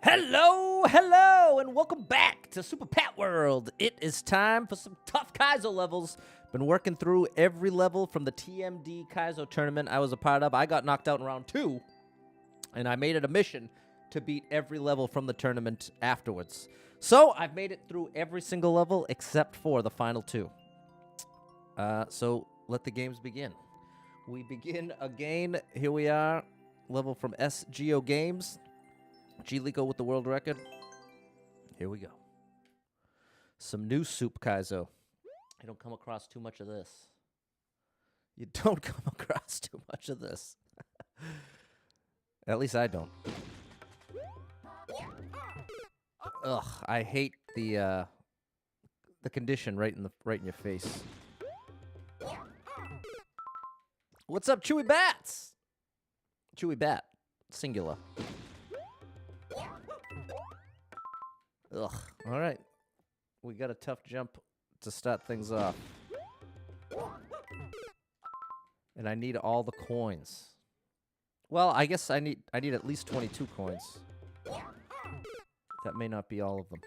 Hello, hello, and welcome back to Super Pat World. It is time for some tough Kaizo levels. Been working through every level from the TMD Kaizo tournament I was a part of. I got knocked out in round 2, and I made it a mission to beat every level from the tournament afterwards. So I've made it through every single level except for the final 2. So let the games begin. We begin again. Here we are, level from SGO Games. G-Lico with the world record. Here we go. Some new soup Kaizo. You don't come across too much of this. You don't come across too much of this. At least I don't. Ugh, I hate the condition right in your face. What's up, Chewy Bats? Chewy Bat, singular. Ugh. All right. We got a tough jump to start things off. And I need all the coins. Well, I guess I need at least 22 coins. That may not be all of them.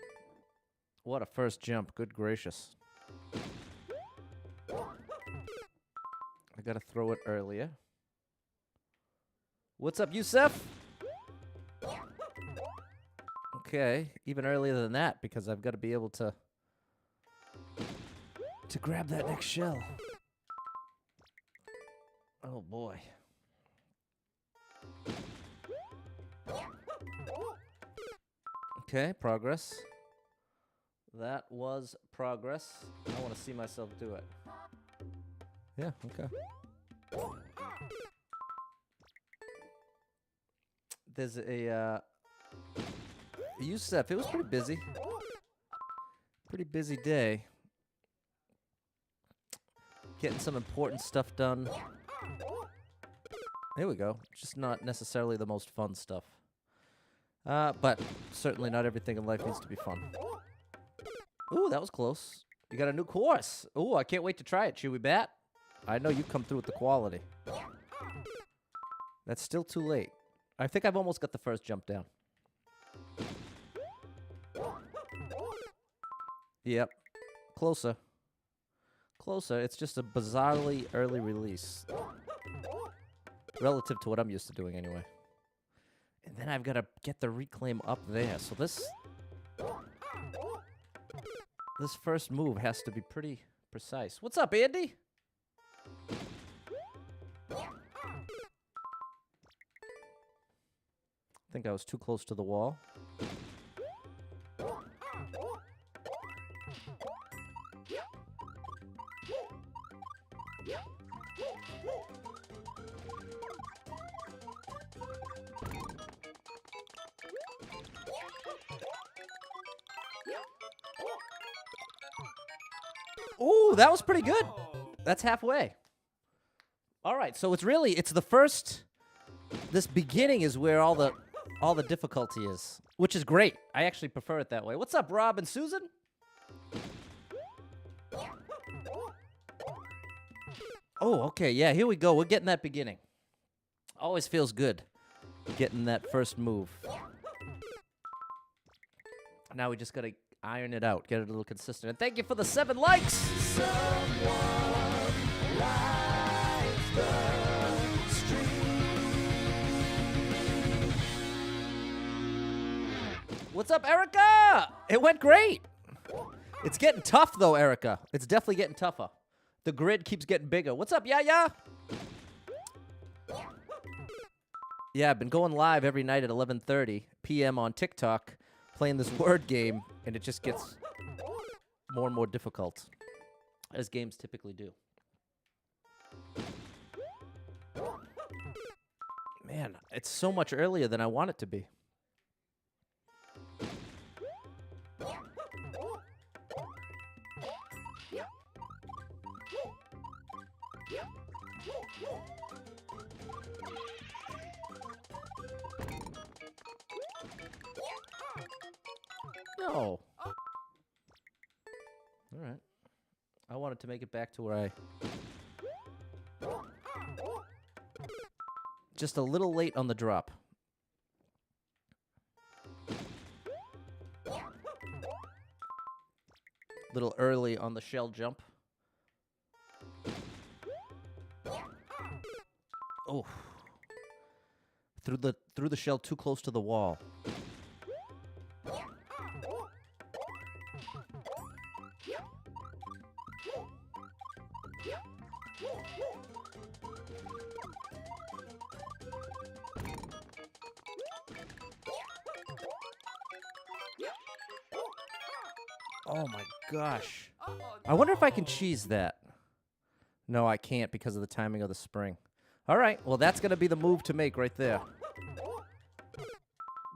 What a first jump. Good gracious. I got to throw it earlier. What's up, Yusef? Okay, even earlier than that, because I've got to be able to grab that next shell. Oh boy. Okay, progress. That was progress. I want to see myself do it. Yeah, okay. There's a Yusef, it was pretty busy. Pretty busy day. Getting some important stuff done. There we go. Just not necessarily the most fun stuff. But certainly not everything in life needs to be fun. Ooh, that was close. You got a new course. Ooh, I can't wait to try it, Chewy Bat. I know you come through with the quality. That's still too late. I think I've almost got the first jump down. Yep. Closer. Closer. It's just a bizarrely early release. Relative to what I'm used to doing anyway. And then I've got to get the reclaim up there. So this first move has to be pretty precise. What's up, Andy? I think I was too close to the wall. Ooh, that was pretty good. That's halfway. All right, so it's the first. This beginning is where all the difficulty is, which is great. I actually prefer it that way. What's up, Rob and Susan? Oh, okay, yeah, here we go. We're getting that beginning. Always feels good getting that first move. Now we just gotta iron it out, get it a little consistent. And thank you for the 7 likes. Someone likes the stream. What's up, Erica? It went great. It's getting tough, though, Erica. It's definitely getting tougher. The grid keeps getting bigger. What's up, Yaya? Yeah, I've been going live every night at 11:30 p.m. on TikTok, playing this word game, and it just gets more and more difficult, as games typically do. Man, it's so much earlier than I want it to be. No. All right. I wanted to make it back to where I... Just a little late on the drop. Little early on the shell jump. Oh. Through the shell too close to the wall. Oh my gosh. I wonder if I can cheese that. No, I can't because of the timing of the spring. All right, well, that's going to be the move to make right there.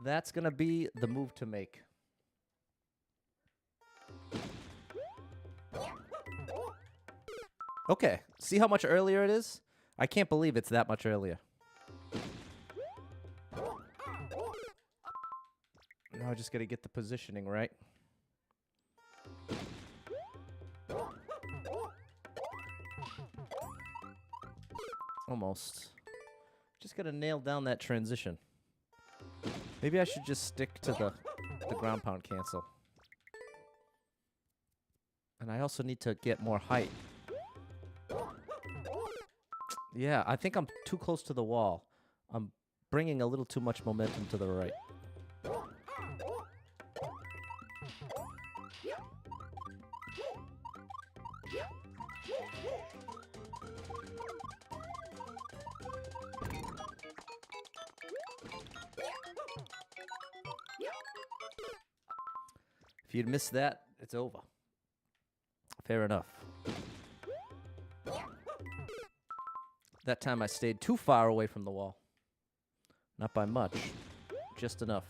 That's going to be the move to make. Okay, see how much earlier it is? I can't believe it's that much earlier. Now I just got to get the positioning right. Almost. Just got to nail down that transition. Maybe I should just stick to the ground pound cancel. And I also need to get more height. Yeah, I think I'm too close to the wall. I'm bringing a little too much momentum to the right. If you'd missed that, it's over. Fair enough. That time I stayed too far away from the wall. Not by much, just enough.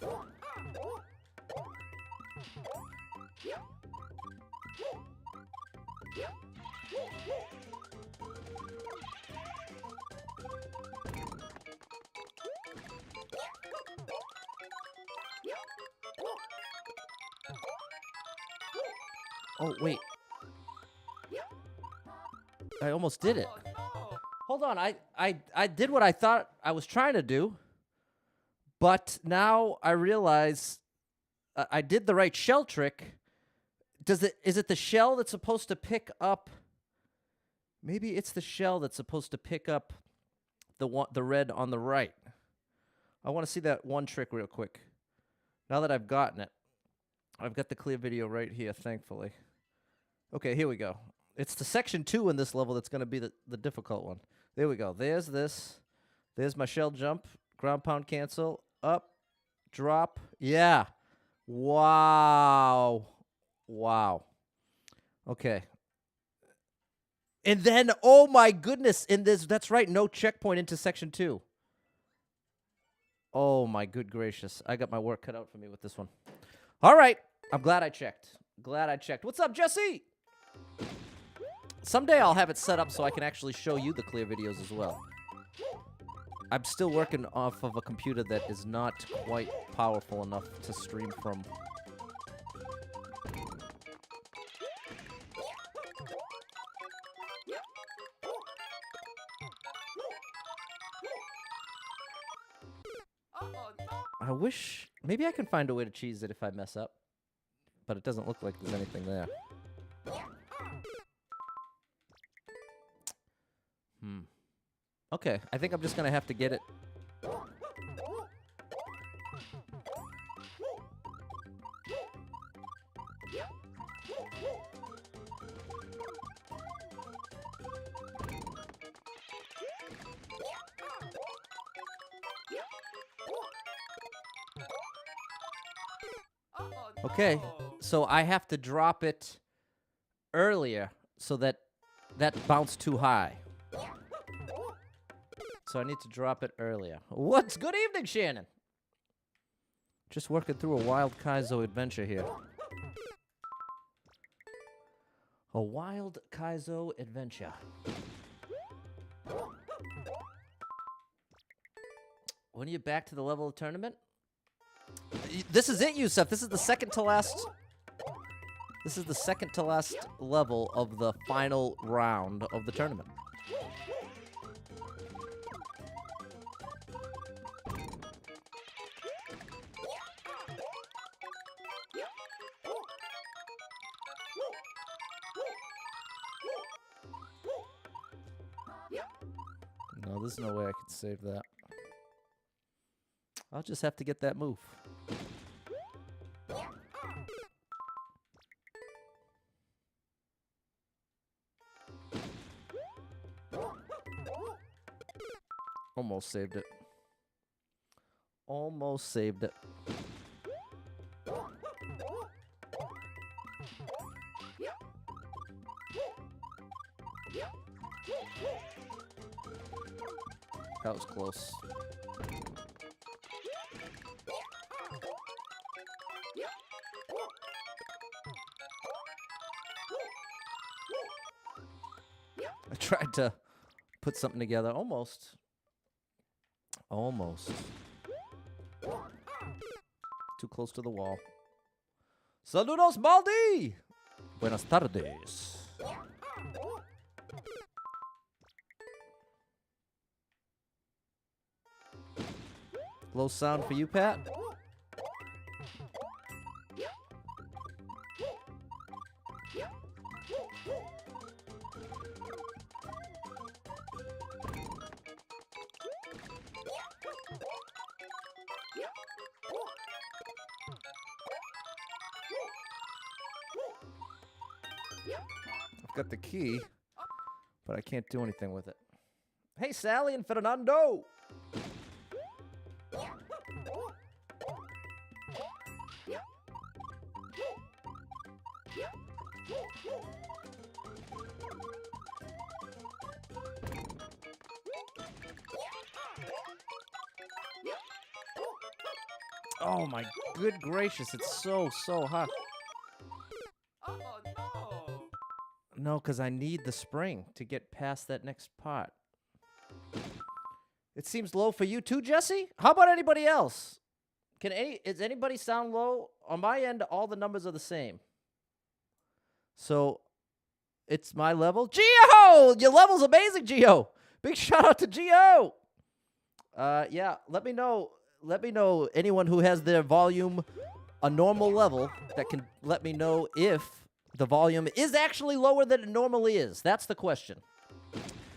Oh, wait. I almost did it. Hold on, I did what I thought I was trying to do, but now I realize I did the right shell trick. Is it the shell that's supposed to pick up? Maybe it's the shell that's supposed to pick up the red on the right. I want to see that one trick real quick. Now that I've gotten it, I've got the clear video right here, thankfully. Okay, here we go. It's the section 2 in this level that's going to be the difficult one. There we go. There's this. There's my shell jump. Ground pound cancel. Up. Drop. Yeah. Wow. Wow. Okay. And then, oh my goodness, in this, that's right, no checkpoint into section 2. Oh my good gracious. I got my work cut out for me with this one. All right. I'm glad I checked. Glad I checked. What's up, Jesse? Someday I'll have it set up so I can actually show you the clear videos as well. I'm still working off of a computer that is not quite powerful enough to stream from. I wish... Maybe I can find a way to cheese it if I mess up. But it doesn't look like there's anything there. Okay, I think I'm just gonna have to get it. Okay, so I have to drop it earlier so that bounced too high. So I need to drop it earlier. What's good evening, Shannon? Just working through a wild Kaizo adventure here. A wild Kaizo adventure. When are you back to the level of tournament? This is it, Yusuf. This is the second to last. This is the second to last level of the final round of the tournament. No, there's no way I can save that. I'll just have to get that move. Almost saved it. Almost saved it. That was close. I tried to put something together. Almost. Almost. Too close to the wall. Saludos, Baldi! Buenas tardes. Low sound for you, Pat. I've got the key, but I can't do anything with it. Hey, Sally and Fernando! Oh my good gracious, it's so hot. Oh no! No, because I need the spring to get past that next part. It seems low for you too, Jesse? How about anybody else? Is anybody sound low? On my end, all the numbers are the same. So, it's my level. Gio! Your level's amazing, Gio! Big shout out to Gio! Yeah, let me know anyone who has their volume a normal level that can let me know if the volume is actually lower than it normally is. That's the question.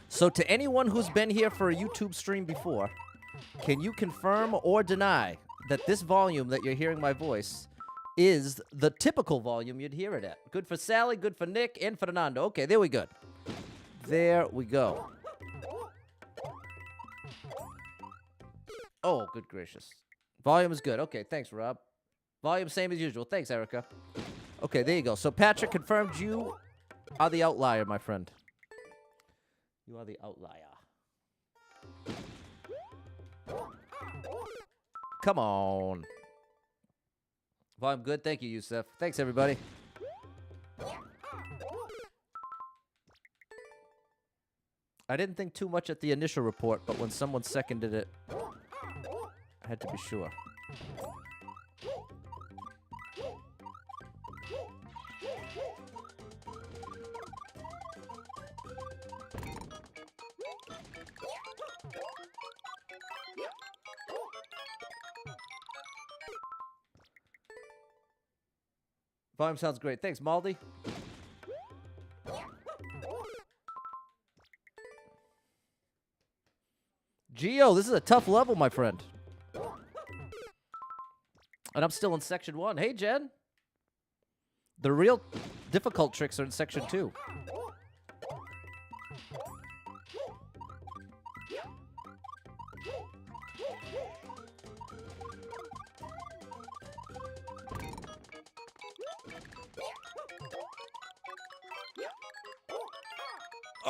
So to anyone who's been here for a YouTube stream before, can you confirm or deny that this volume that you're hearing my voice is the typical volume you'd hear it at? Good for Sally, good for Nick, and Fernando. Okay, there we go. There we go. Oh, good gracious. Volume is good. Okay, thanks, Rob. Volume same as usual. Thanks, Erica. Okay, there you go. So Patrick confirmed you are the outlier, my friend. You are the outlier. Come on. Volume good. Thank you, Yusuf. Thanks, everybody. I didn't think too much at the initial report, but when someone seconded it, I had to be sure. Volume sounds great. Thanks, Maldi. Geo, this is a tough level, my friend. And I'm still in Section 1. Hey, Jen. The real difficult tricks are in Section 2.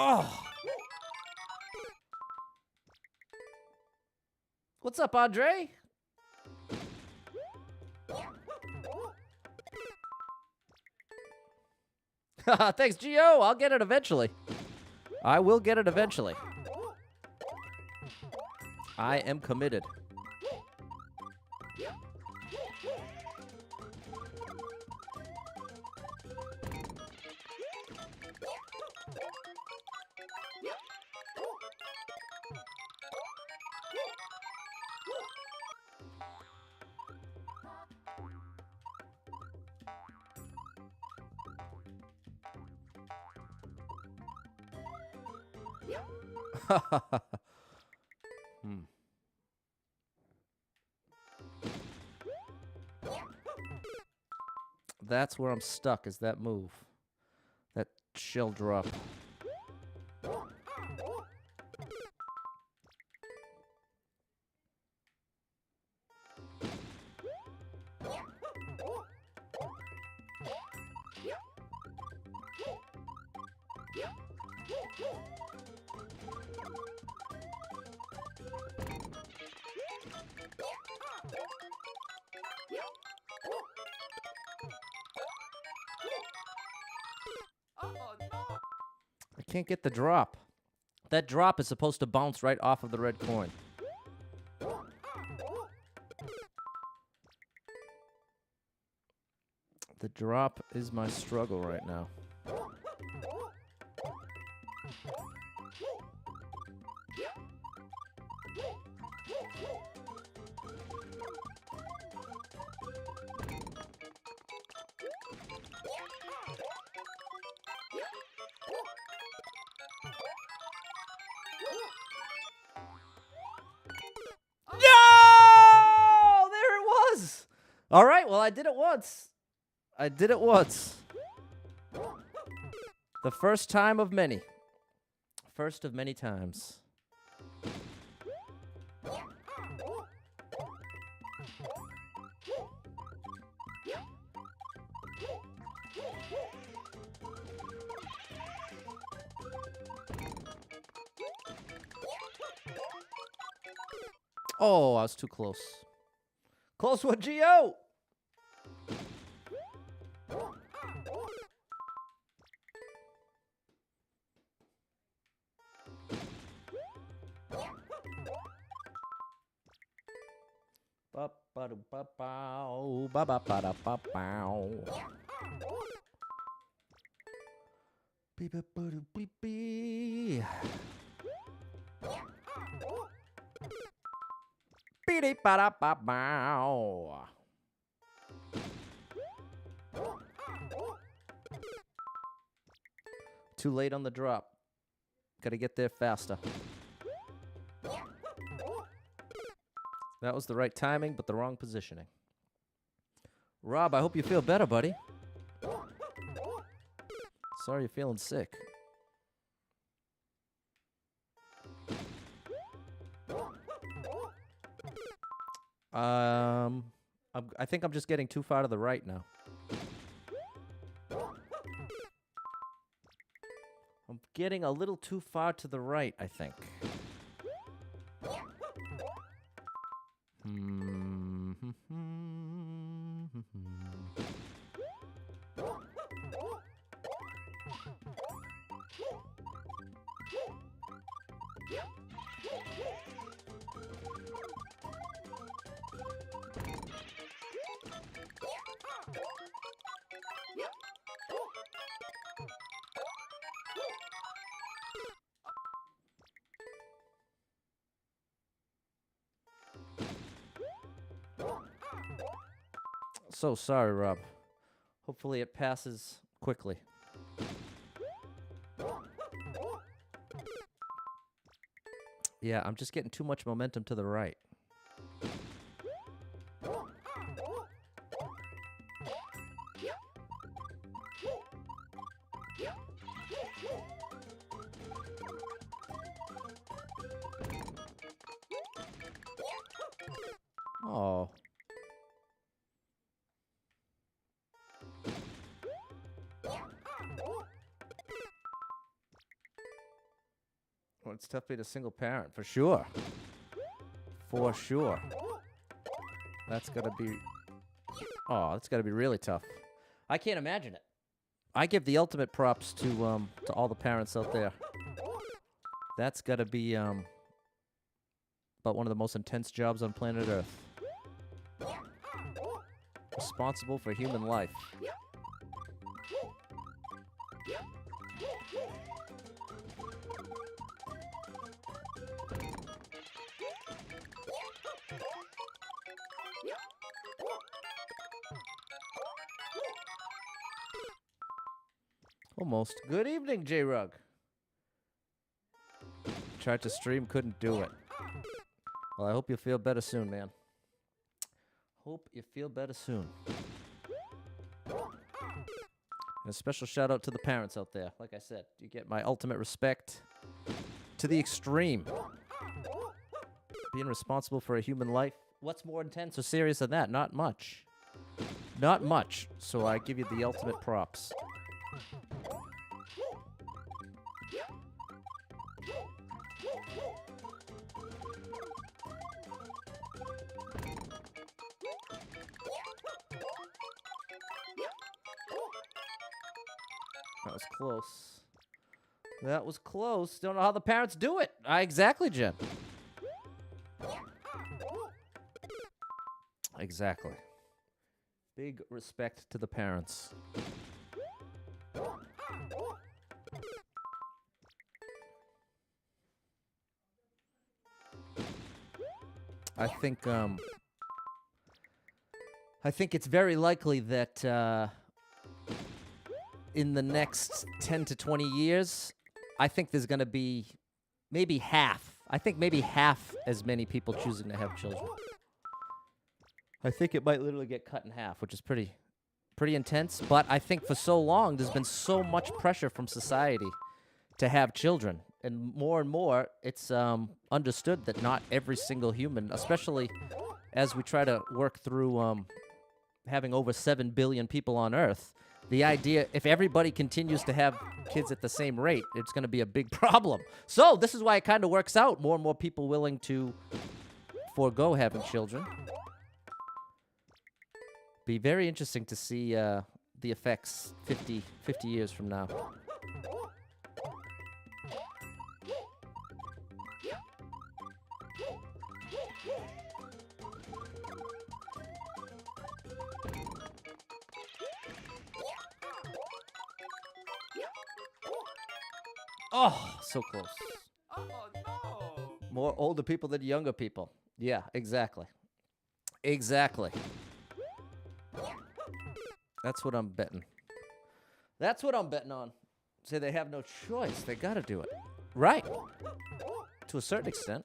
Oh. What's up, Andre? Thanks, Gio. I'll get it eventually. I will get it eventually. I am committed. that's where I'm stuck, is that move. That shell drop. Oh no! I can't get the drop. That drop is supposed to bounce right off of the red coin. The drop is my struggle right now. No! There it was! All right, well, I did it once. I did it once. The first time of many. First of many times. Oh, I was too close. Close one, Geo! Ba-ba-do-ba-bow, ba-ba-ba-da-ba-bow. Beep-a-ba-do-beep-bee. Beep-a-ba-da-ba-bow. Too late on the drop. Gotta get there faster. That was the right timing, but the wrong positioning. Rob, I hope you feel better, buddy. Sorry you're feeling sick. I think I'm just getting too far to the right now. I'm getting a little too far to the right, I think. So sorry, Rob. Hopefully it passes quickly. Yeah, I'm just getting too much momentum to the right. Oh. Well, it's tough being a single parent, for sure. For sure. That's gotta be... Oh, that's gotta be really tough. I can't imagine it. I give the ultimate props to all the parents out there. That's gotta be about one of the most intense jobs on planet Earth. Responsible for human life. Almost. Good evening, J-Rug. Tried to stream, couldn't do it. Well, I hope you feel better soon, man. Hope you feel better soon. And a special shout out to the parents out there. Like I said, you get my ultimate respect to the extreme. Being responsible for a human life. What's more intense or serious than that? Not much. Not much. So I give you the ultimate props. That was close. That was close. Don't know how the parents do it. Exactly, Jen. Exactly. Big respect to the parents. I think it's very likely that in the next 10 to 20 years, I think there's going to be maybe half. I think maybe half as many people choosing to have children. I think it might literally get cut in half, which is pretty intense. But I think for so long, there's been so much pressure from society to have children. And more, it's understood that not every single human, especially as we try to work through having over 7 billion people on Earth, the idea, if everybody continues to have kids at the same rate, it's going to be a big problem. So this is why it kind of works out. More and more people willing to forego having children. Be very interesting to see the effects 50 years from now. Oh, so close. Oh no! More older people than younger people. Yeah, exactly. Exactly. That's what I'm betting. That's what I'm betting on. Say they have no choice. They gotta do it. Right. To a certain extent.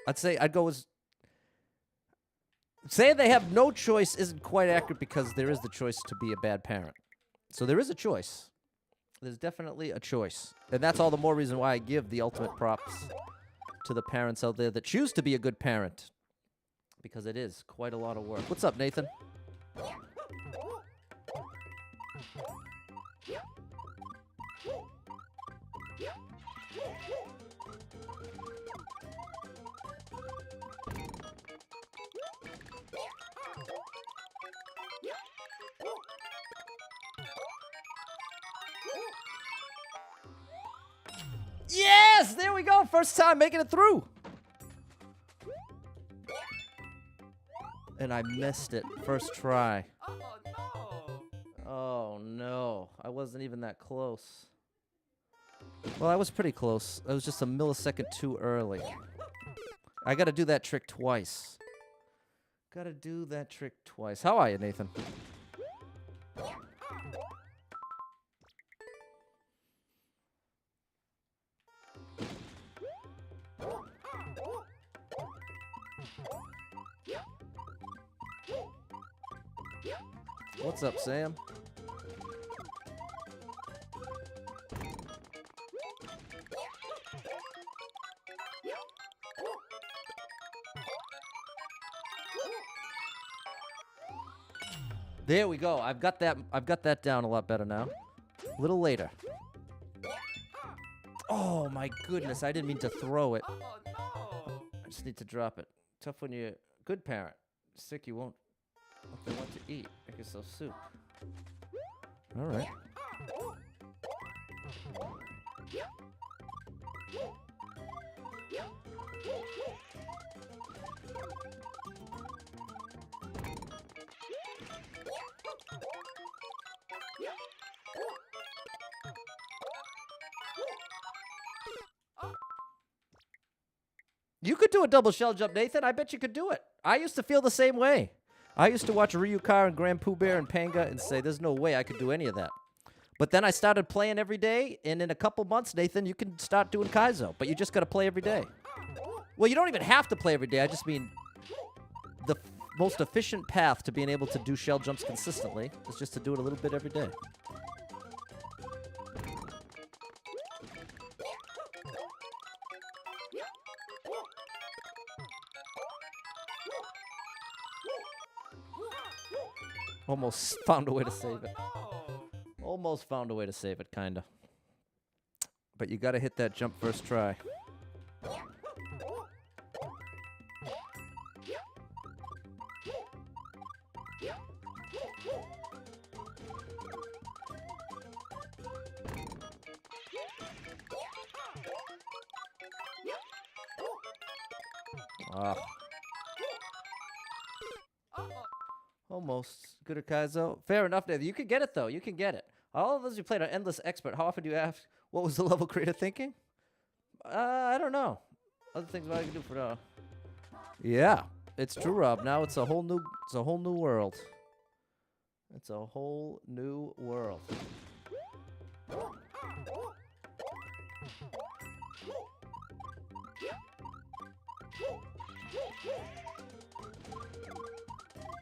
I'd go as... Say they have no choice isn't quite accurate because there is the choice to be a bad parent. So there is a choice. There's definitely a choice. And that's all the more reason why I give the ultimate props to the parents out there that choose to be a good parent. Because it is quite a lot of work. What's up, Nathan? Yes! There we go! First time making it through! And I missed it. First try. Oh no! Oh, no. I wasn't even that close. Well, I was pretty close. I was just a millisecond too early. I gotta do that trick twice. Gotta do that trick twice. How are you, Nathan? What's up, Sam? There we go. I've got that down a lot better now. A little later. Oh my goodness, I didn't mean to throw it. Oh no! I just need to drop it. Tough when you're a good parent. Sick you won't what they want to eat. Make yourself soup. Alright. You could do a double shell jump, Nathan. I bet you could do it. I used to feel the same way. I used to watch Ryukar and Grand Pooh Bear and Panga and say, there's no way I could do any of that. But then I started playing every day, and in a couple months, Nathan, you can start doing Kaizo. But you just got to play every day. Well, you don't even have to play every day. I just mean most efficient path to being able to do shell jumps consistently is just to do it a little bit every day. Almost found a way to save it. Almost found a way to save it, kinda. But you gotta hit that jump first try. Ah. Almost. Good at Kaizo. Fair enough, Nitty. You can get it, though. You can get it. All of those you played are Endless Expert. How often do you ask, what was the level creator thinking? I don't know. Other things what I can do for now. Yeah, it's true, Rob. Now it's a whole new world. It's a whole new world.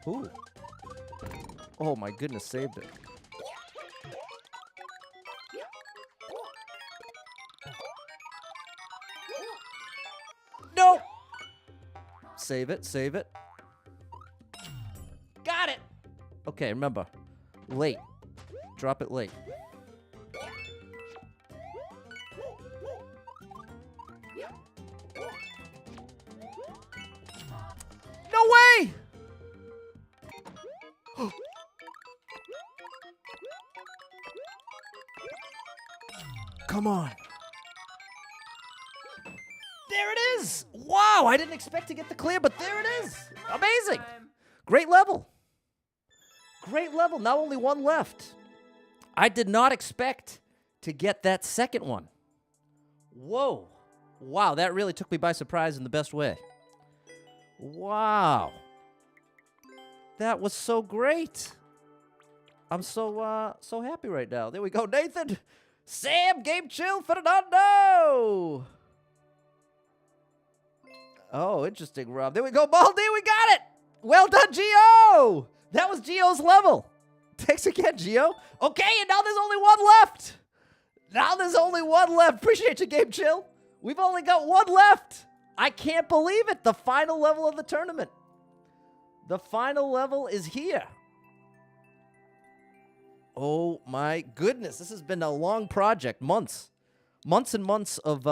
Ooh. Oh my goodness, saved it. No! Save it, save it. Got it! Okay, remember. Late. Drop it late. No way! Come on. There it is! Wow, I didn't expect to get the clear, but there it is! Amazing! Great level. Great level. Now only one left. I did not expect to get that second one. Whoa. Wow, that really took me by surprise in the best way. Wow. That was so great. I'm so happy right now. There we go, Nathan. Sam, Game Chill, Fernando. Oh, interesting, Rob. There we go, Baldy. We got it. Well done, Gio. That was Gio's level. Thanks again, Gio. Okay, and now there's only one left. Now there's only one left. Appreciate you, Game Chill. We've only got one left. I can't believe it. The final level of the tournament. The final level is here. Oh my goodness. This has been a long project. Months. Months and months of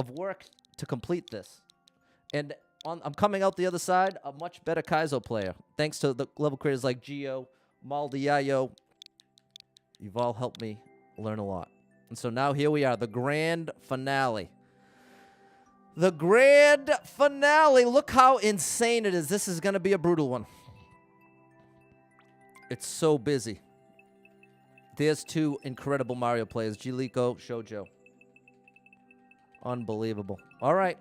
work to complete this. And I'm coming out the other side a much better Kaizo player. Thanks to the level creators like Gio, Maldiayo. You've all helped me learn a lot. And so now here we are, the grand finale. The grand finale. Look how insane it is. This is going to be a brutal one. It's so busy. There's two incredible Mario players, Giliko, Shoujo. Unbelievable. All right.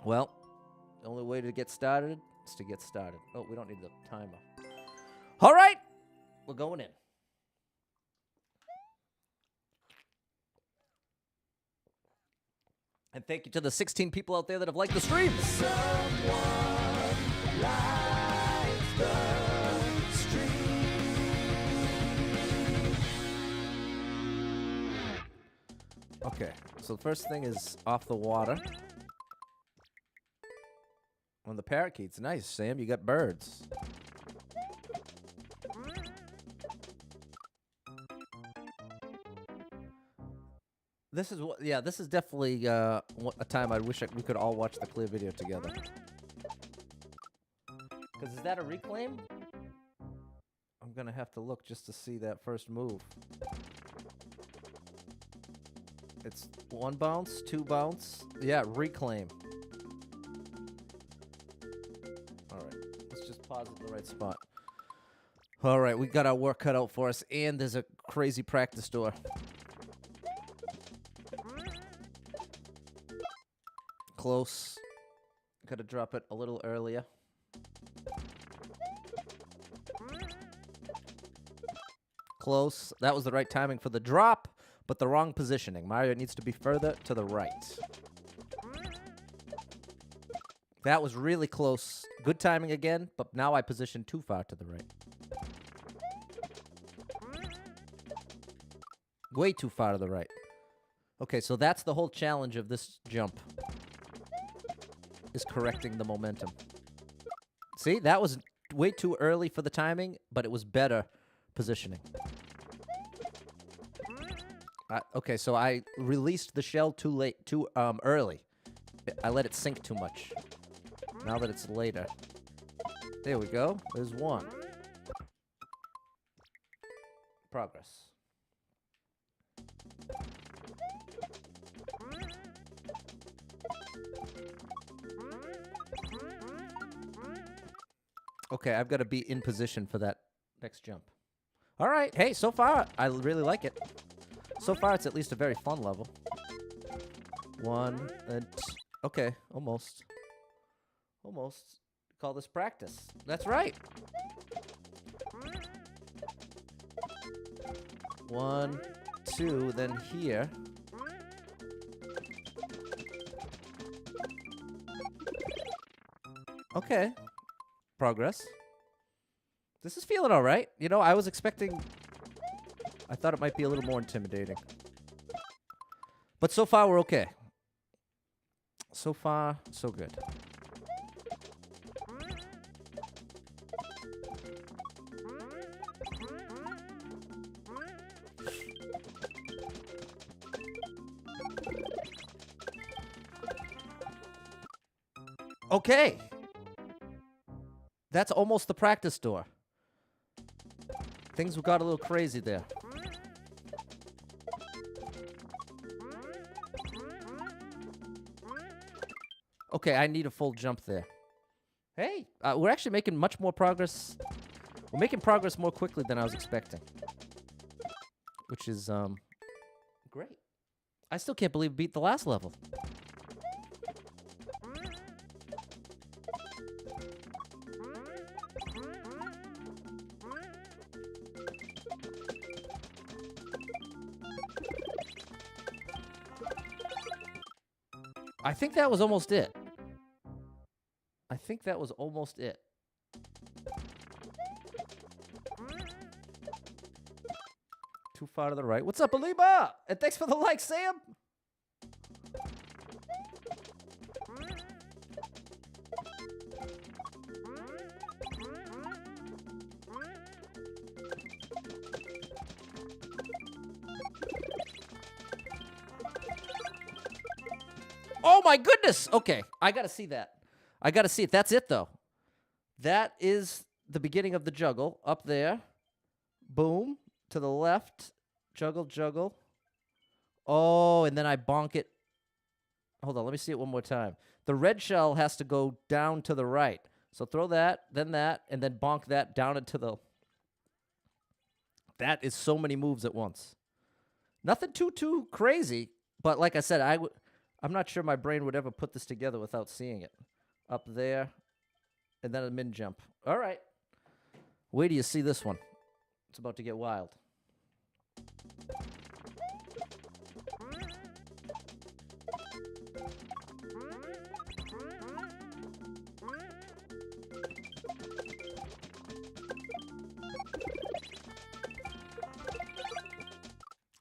Well, the only way to get started is to get started. Oh, we don't need the timer. All right. We're going in. And thank you to the 16 people out there that have liked the stream. Okay, so the first thing is off the water. On the parakeets. Nice, Sam. You got birds. This is what, yeah, this is definitely a time I wish we could all watch the clear video together. Because is that a reclaim? I'm going to have to look just to see that first move. It's 1 bounce, 2 bounce. Yeah, reclaim. All right, let's just pause at the right spot. All right, we got our work cut out for us, and there's a crazy practice door. Close. Gotta drop it a little earlier. Close. That was the right timing for the drop, but the wrong positioning. Mario needs to be further to the right. That was really close. Good timing again, but now I positioned too far to the right. Way too far to the right. Okay, so that's the whole challenge of this jump. Is correcting the momentum. See, that was way too early for the timing, but it was better positioning. Okay, so I released the shell too late, too early. I let it sink too much. Now that it's later. There we go. There's one. Progress. Okay, I've got to be in position for that next jump. All right. Hey, so far, I really like it. So far, it's at least a very fun level. One and okay, almost. Almost. Call this practice. That's right. 1, 2, then here. Okay. Progress. This is feeling all right. You know, I was expecting... I thought it might be a little more intimidating. But so far, we're okay. So far, so good. Okay. That's almost the practice door. Things got a little crazy there. Okay, I need a full jump there. Hey, we're actually making much more progress. We're making progress more quickly than I was expecting. Which is, great. I still can't believe we beat the last level. I think that was almost it. I think that was almost it. Too far to the right. What's up, Alima? And thanks for the like, Sam. Oh my goodness! Okay, I gotta see that. I gotta see it. That's it, though. That is the beginning of the juggle. Up there. Boom. To the left. Juggle, juggle. Oh, and then I bonk it. Hold on, let me see it one more time. The red shell has to go down to the right. So throw that, and then bonk that down into the... That is so many moves at once. Nothing too crazy, but like I said, I'm not sure my brain would ever put this together without seeing it. Up there, and then a min jump. All right. Wait till you see this one. It's about to get wild.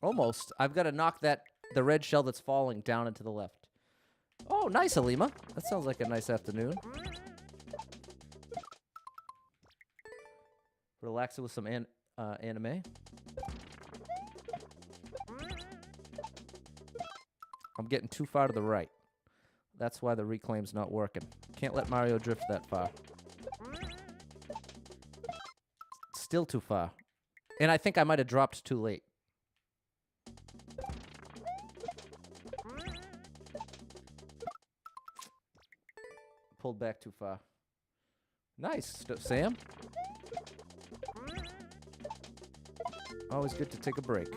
Almost. I've got to knock the red shell that's falling down into the left. Oh, nice, Alima. That sounds like a nice afternoon. Relaxing with some anime. I'm getting too far to the right. That's why the reclaim's not working. Can't let Mario drift that far. Still too far. And I think I might have dropped too late. Pulled back too far. Nice, Sam. Always good to take a break.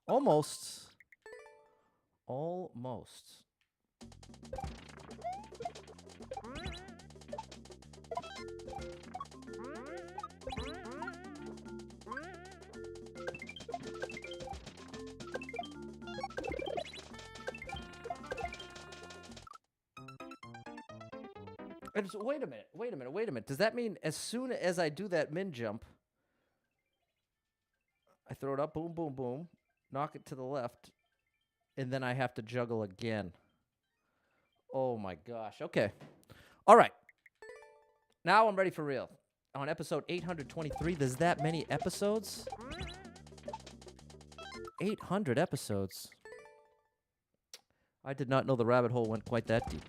Almost. Almost. Wait a minute. Does that mean as soon as I do that min jump, I throw it up, boom, boom, boom, knock it to the left, and then I have to juggle again? Oh my gosh. Okay. All right. Now I'm ready for real. On episode 823, there's that many episodes? 800 episodes. I did not know the rabbit hole went quite that deep.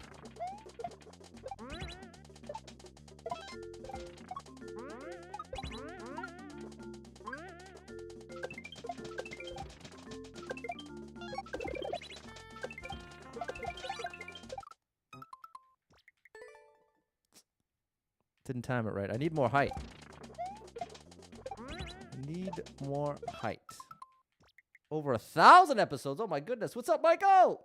Didn't time it right. I need more height. Over 1,000 episodes. Oh my goodness. What's up, Michael?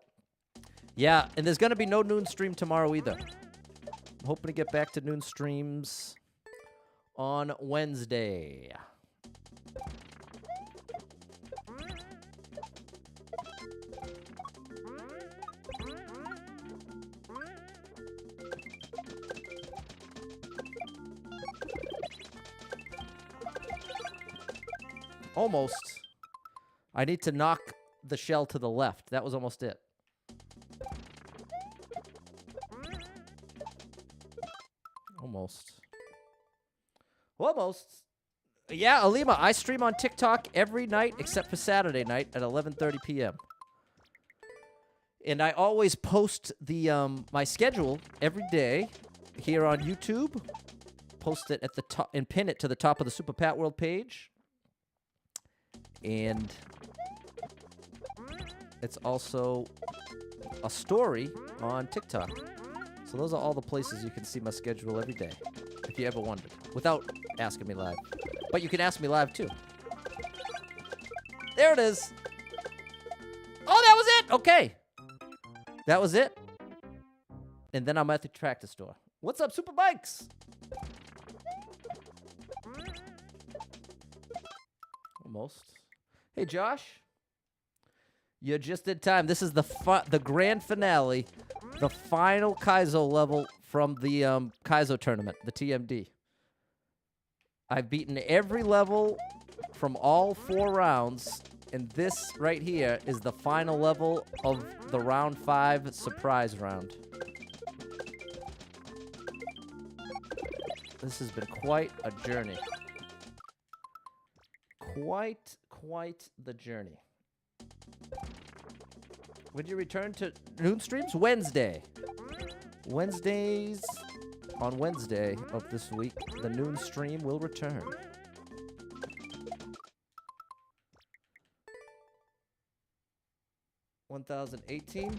Yeah, and there's going to be no noon stream tomorrow either. I'm hoping to get back to noon streams on Wednesday. Almost. I need to knock the shell to the left. That was almost it. Almost. Almost. Yeah, Alima, I stream on TikTok every night except for Saturday night at 11:30 p.m. And I always post the my schedule every day here on YouTube. Post it at the top and pin it to the top of the Super Pat World page. And it's also a story on TikTok. So those are all the places you can see my schedule every day, if you ever wondered, without asking me live. But you can ask me live, too. There it is. Oh, that was it. Okay. That was it. And then I'm at the tractor store. What's up, Super Bikes? Almost. Hey, Josh. You just did time. This is the grand finale, the final Kaizo level from the Kaizo tournament, the TMD. I've beaten every level from all 4 rounds, and this right here is the final level of the round 5 surprise round. This has been quite a journey. Quite the journey. When you return to noon streams? Wednesday. On Wednesday of this week, the noon stream will return. $1,018.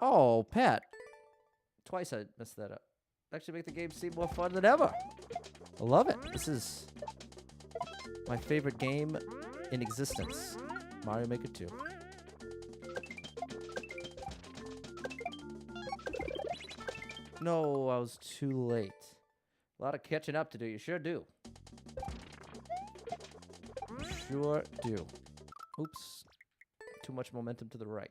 Oh, Pat. Twice I messed that up. Actually make the game seem more fun than ever. I love it. This is my favorite game in existence. Mario Maker 2. No, I was too late. A lot of catching up to do. You sure do. You sure do. Oops. Too much momentum to the right.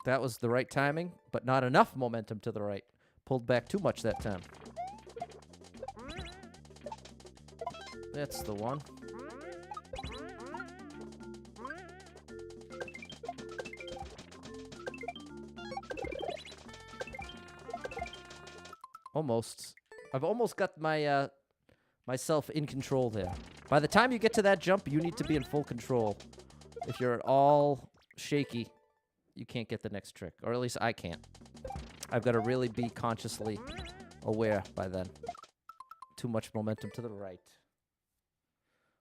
That was the right timing, but not enough momentum to the right. Pulled back too much that time. That's the one. Almost. I've almost got my myself in control there. By the time you get to that jump, you need to be in full control. If you're at all shaky, you can't get the next trick. Or at least I can't. I've got to really be consciously aware by then. Too much momentum to the right.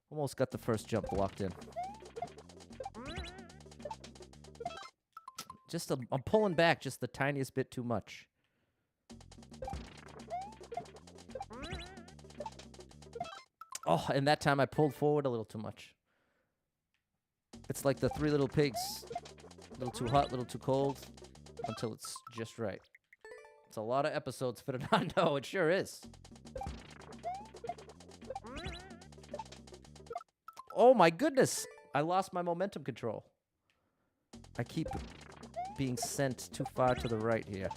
Almost got the first jump locked in. I'm pulling back just the tiniest bit too much. Oh, and that time I pulled forward a little too much. It's like the Three Little Pigs. A little too hot, a little too cold, until it's just right. It's a lot of episodes for it. I know, it sure is. Oh my goodness! I lost my momentum control. I keep being sent too far to the right here.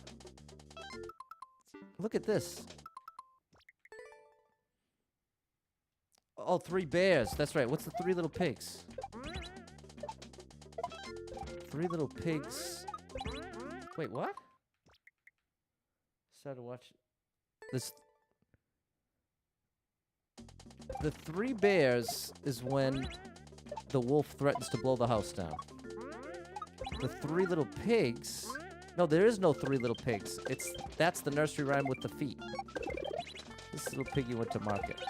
Look at this. Oh, 3 bears. That's right. What's the 3 little pigs? 3 little pigs. Wait, what? Started to watch this. The 3 bears is when the wolf threatens to blow the house down. The 3 little pigs. No, there is no 3 little pigs. That's the nursery rhyme with the feet. This little piggy went to market.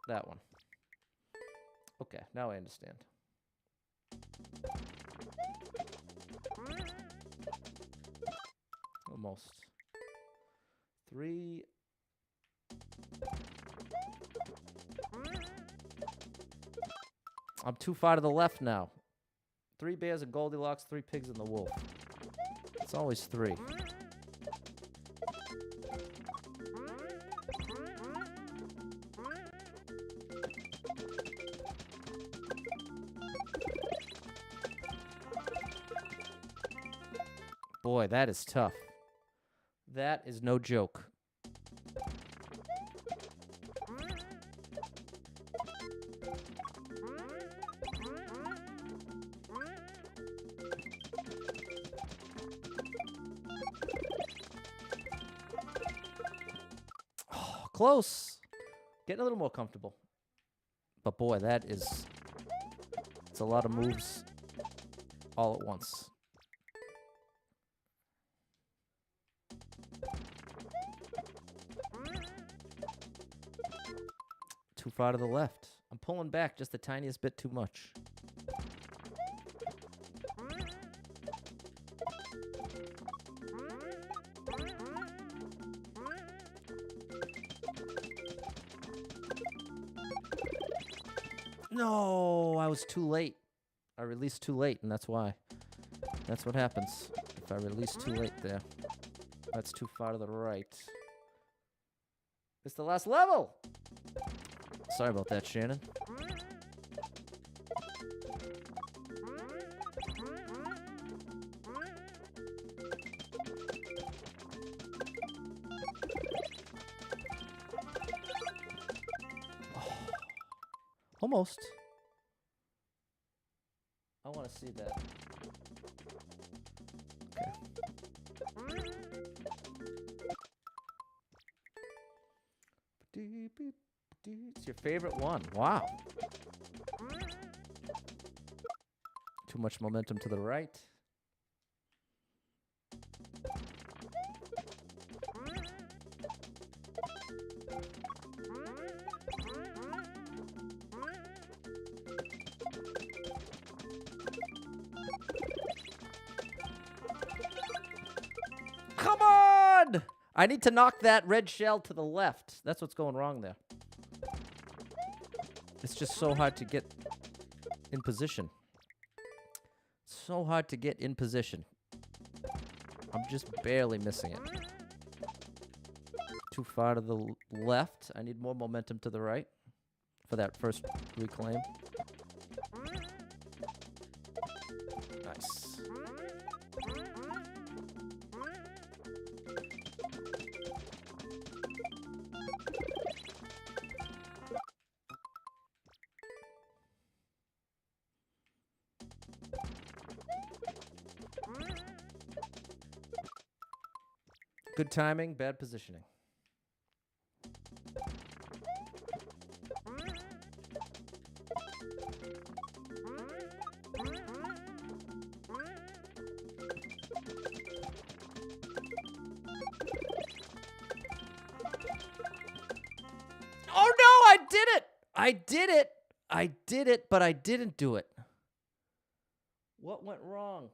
That one. Okay, now I understand. Almost. 3. I'm too far to the left now. 3 bears and Goldilocks, 3 pigs and the wolf. It's always 3. Boy, that is tough. That is no joke. Oh, close. Getting a little more comfortable. But boy, it's a lot of moves all at once. Too far to the left. I'm pulling back just the tiniest bit too much. No, I was too late. I released too late, and that's why. That's what happens if I release too late there. That's too far to the right. It's the last level! Sorry about that, Shannon. Oh, almost. I want to see that. Okay. It's your favorite one. Wow. Too much momentum to the right. Come on! I need to knock that red shell to the left. That's what's going wrong there. It's just so hard to get in position. So hard to get in position. I'm just barely missing it. Too far to the left. I need more momentum to the right for that first reclaim. Nice. Good timing, bad positioning. Oh no, I did it! I did it! I did it, but I didn't do it. What went wrong?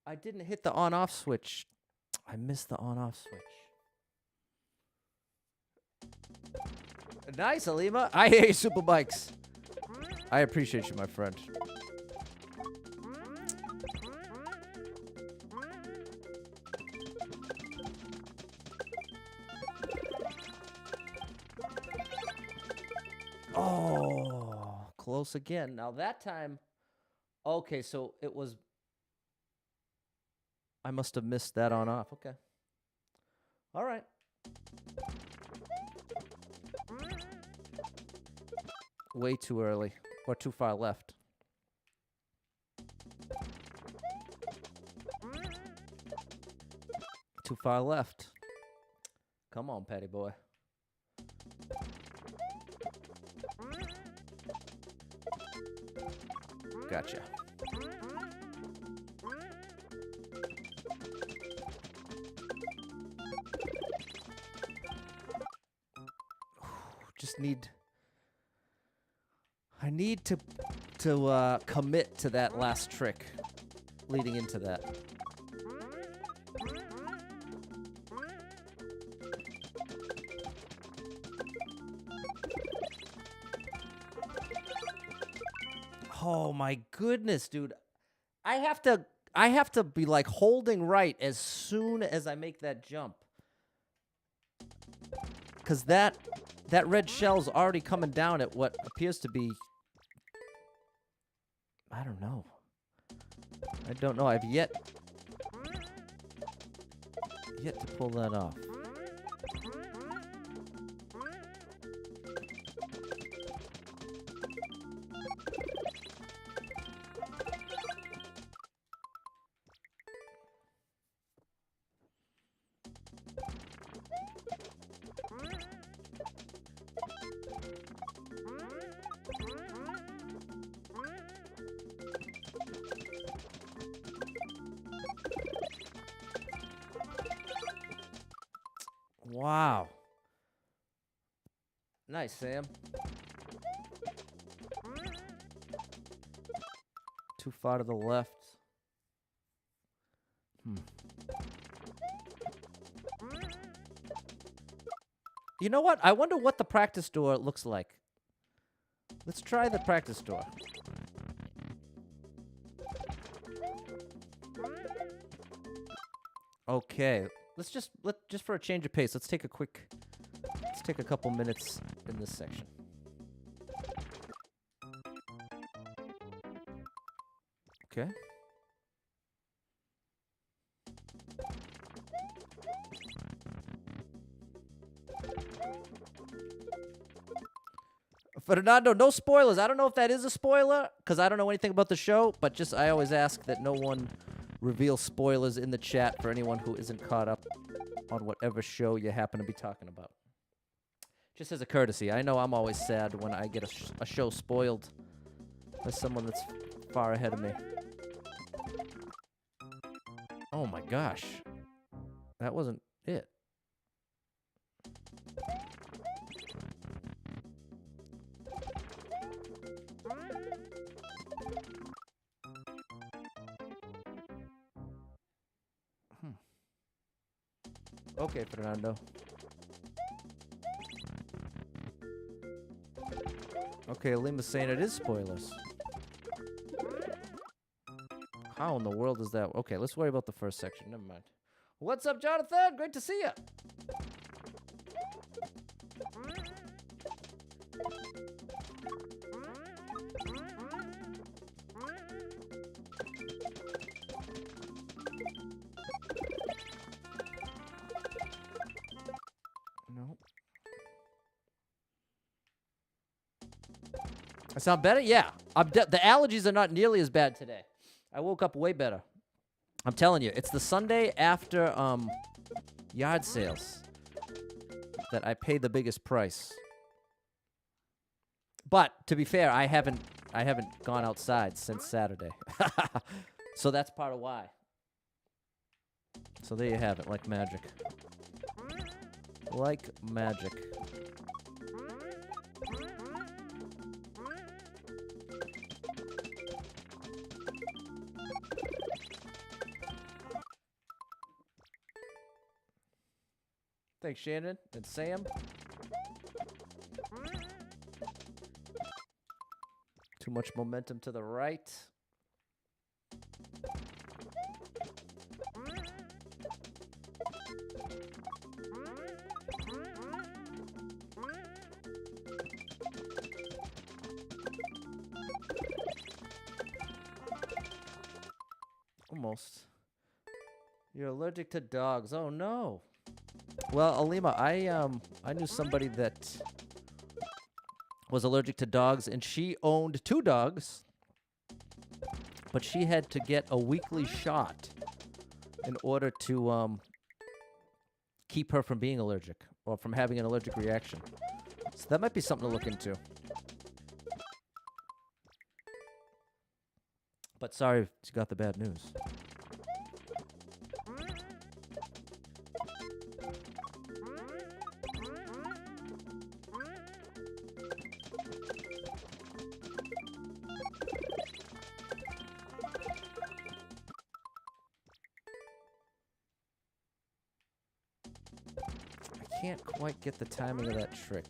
I didn't hit the on-off switch. I missed the on-off switch. Nice, Alima. I hear you, Super Bikes. I appreciate you, my friend. Oh, close again. Now that time, okay, so it was, I must have missed that on off. Okay. All right. Way too early, or too far left. Too far left. Come on, Patty boy. Gotcha. Just need... I need to commit to that last trick leading into that. Oh my goodness, dude. I have to be like holding right as soon as I make that jump. Cuz that red shell's already coming down at what appears to be, I don't know. I don't know. I've yet to pull that off. Wow. Nice, Sam. Too far to the left. You know what? I wonder what the practice door looks like. Let's try the practice door. Okay. Just for a change of pace, let's take a couple minutes in this section. Okay. Fernando, no spoilers. I don't know if that is a spoiler, because I don't know anything about the show, but just I always ask that no one reveal spoilers in the chat for anyone who isn't caught up on whatever show you happen to be talking about. Just as a courtesy. I know I'm always sad when I get a show spoiled by someone that's far ahead of me. Oh my gosh. That wasn't it. Okay, Fernando. Okay, Lima's saying it is spoilers. How in the world is that? Okay, let's worry about the first section. Never mind. What's up, Jonathan? Great to see you. I sound better? Yeah. The allergies are not nearly as bad today. I woke up way better. I'm telling you, it's the Sunday after yard sales that I paid the biggest price. But to be fair, I haven't gone outside since Saturday. So that's part of why. So there you have it, like magic. Like magic. Thanks, Shannon and Sam. Too much momentum to the right. Almost. You're allergic to dogs. Oh no. Well, Alima, I knew somebody that was allergic to dogs, and she owned 2 dogs, but she had to get a weekly shot in order to keep her from being allergic or from having an allergic reaction. So that might be something to look into. But sorry if you got the bad news. I can't quite get the timing of that trick.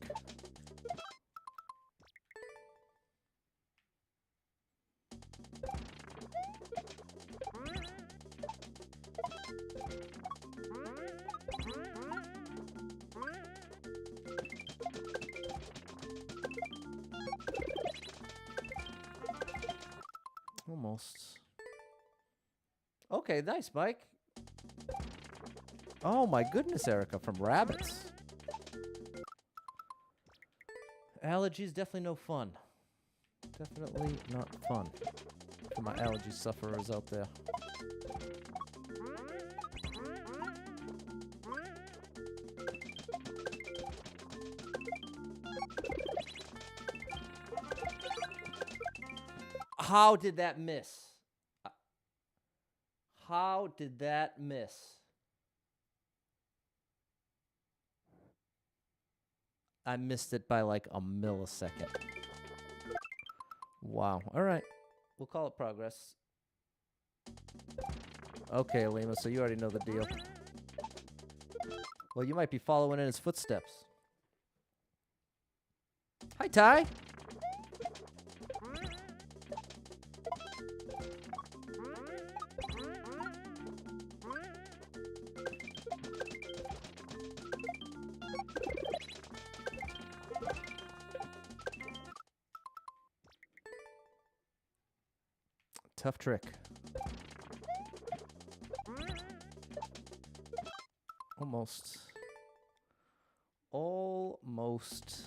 Almost. Okay, nice, Mike. Oh my goodness, Erica, from rabbits. Allergies, definitely no fun. Definitely not fun for my allergy sufferers out there. How did that miss? How did that miss? I missed it by like a millisecond. Wow. All right. We'll call it progress. Okay, Alima, so you already know the deal. Well, you might be following in his footsteps. Hi, Ty. Tough trick. Almost. Almost.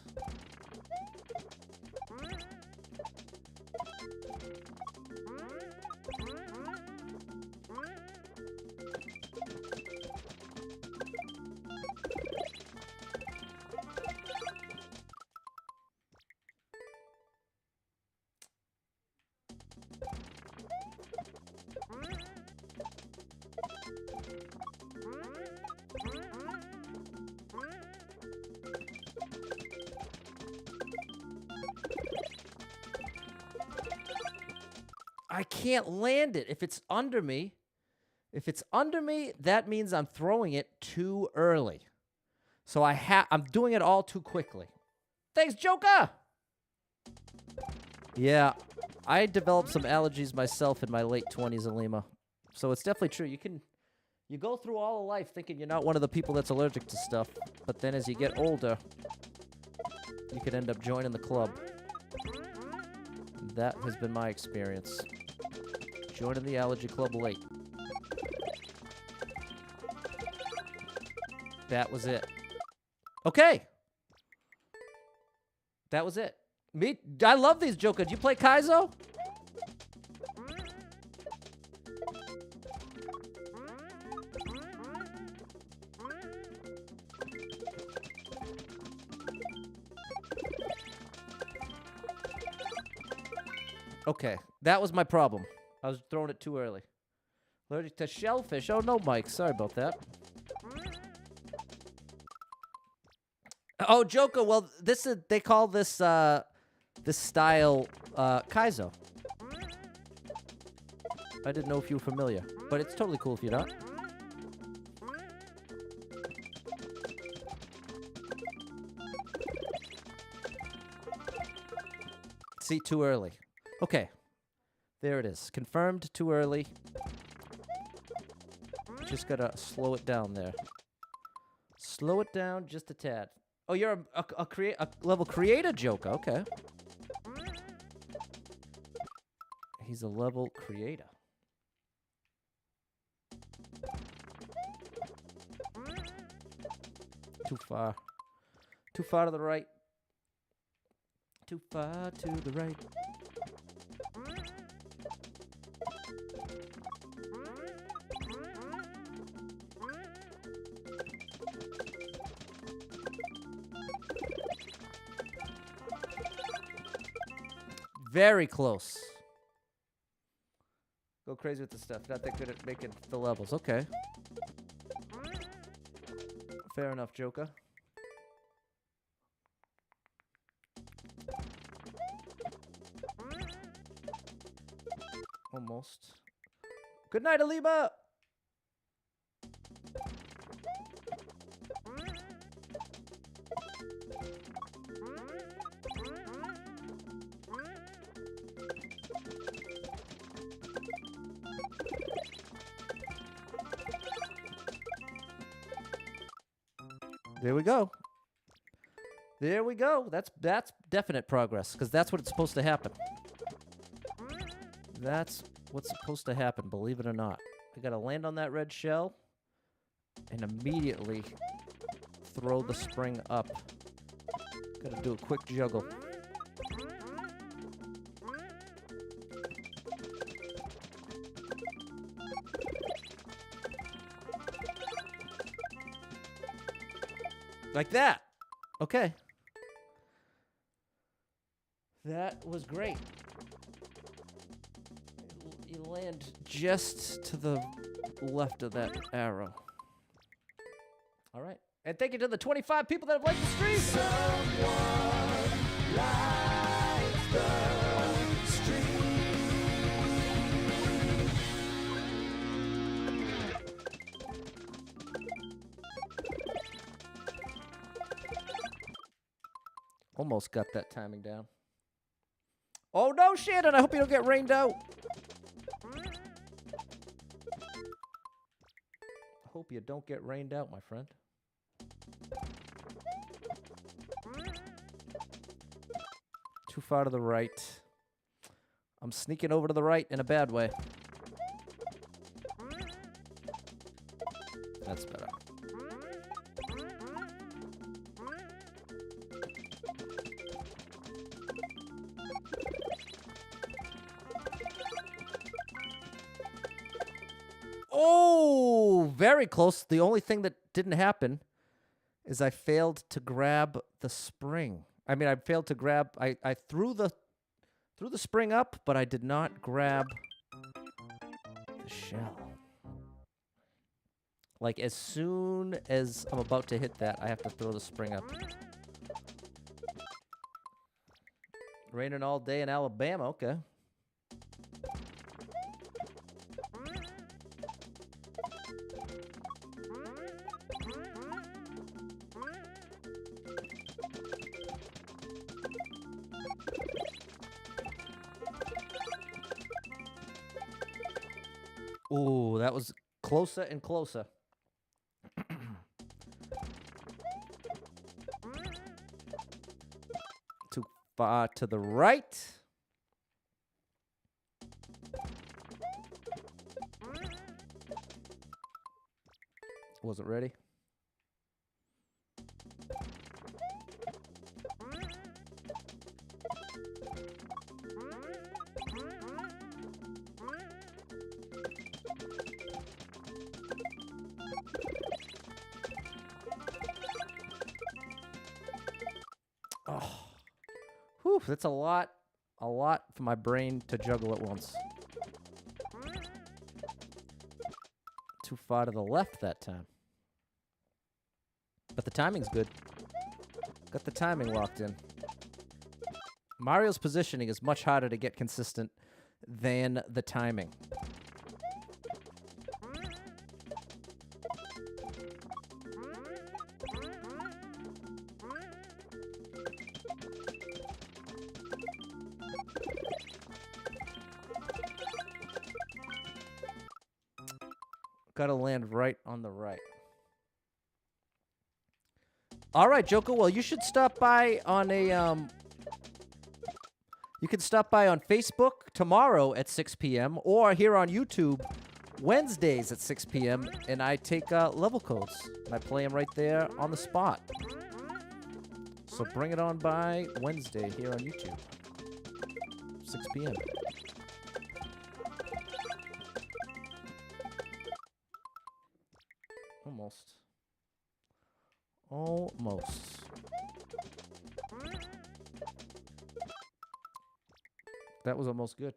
I can't land it. If it's under me, that means I'm throwing it too early. So I'm doing it all too quickly. Thanks, Joker. Yeah, I developed some allergies myself in my late 20s in Lima. So it's definitely true. You go through all of life thinking you're not one of the people that's allergic to stuff, but then as you get older, you could end up joining the club. That has been my experience. Joining the allergy club late. That was it. Okay. That was it. I love these Joker. Do you play Kaizo? Okay, that was my problem. I was throwing it too early. Allergic to shellfish. Oh no, Mike. Sorry about that. Oh, Joker. Well, they call this this style Kaizo. I didn't know if you were familiar, but it's totally cool if you're not. See, too early. Okay. There it is. Confirmed too early. Just gotta slow it down there. Slow it down just a tad. Oh, you're a level creator joker. Okay. He's a level creator. Too far. Too far to the right. Too far to the right. Very close. Go crazy with the stuff. Not that good at making the levels. Okay. Fair enough, Joker. Almost. Good night, Alima! There we go. There we go. That's definite progress, because that's what it's supposed to happen. That's what's supposed to happen, believe it or not. I gotta land on that red shell and immediately throw the spring up. Gotta do a quick juggle. Like that. Okay. That was great. You land just to the left of that arrow. All right. And thank you to the 25 people that have liked the stream. Someone likes the stream. Almost got that timing down. Oh no, Shannon! I hope you don't get rained out. Hope you don't get rained out, my friend. Too far to the right. I'm sneaking over to the right in a bad way. That's better. Oh, very close. The only thing that didn't happen is I failed to grab the spring. I mean, I failed to grab. I threw the spring up, but I did not grab the shell. Like, as soon as I'm about to hit that, I have to throw the spring up. Raining all day in Alabama. Okay. Ooh, that was closer and closer. Too far to the right. Wasn't ready. Oh, whew, that's a lot for my brain to juggle at once. Too far to the left that time. But the timing's good. Got the timing locked in. Mario's positioning is much harder to get consistent than the timing. Gotta land right on the right. All right, Joker. Well, you should stop by on a You can stop by on Facebook tomorrow at 6 p.m. or here on YouTube Wednesdays at 6 p.m. and I take level codes and I play them right there on the spot. So bring it on by Wednesday here on YouTube, 6 p.m. Almost. Almost. That was almost good.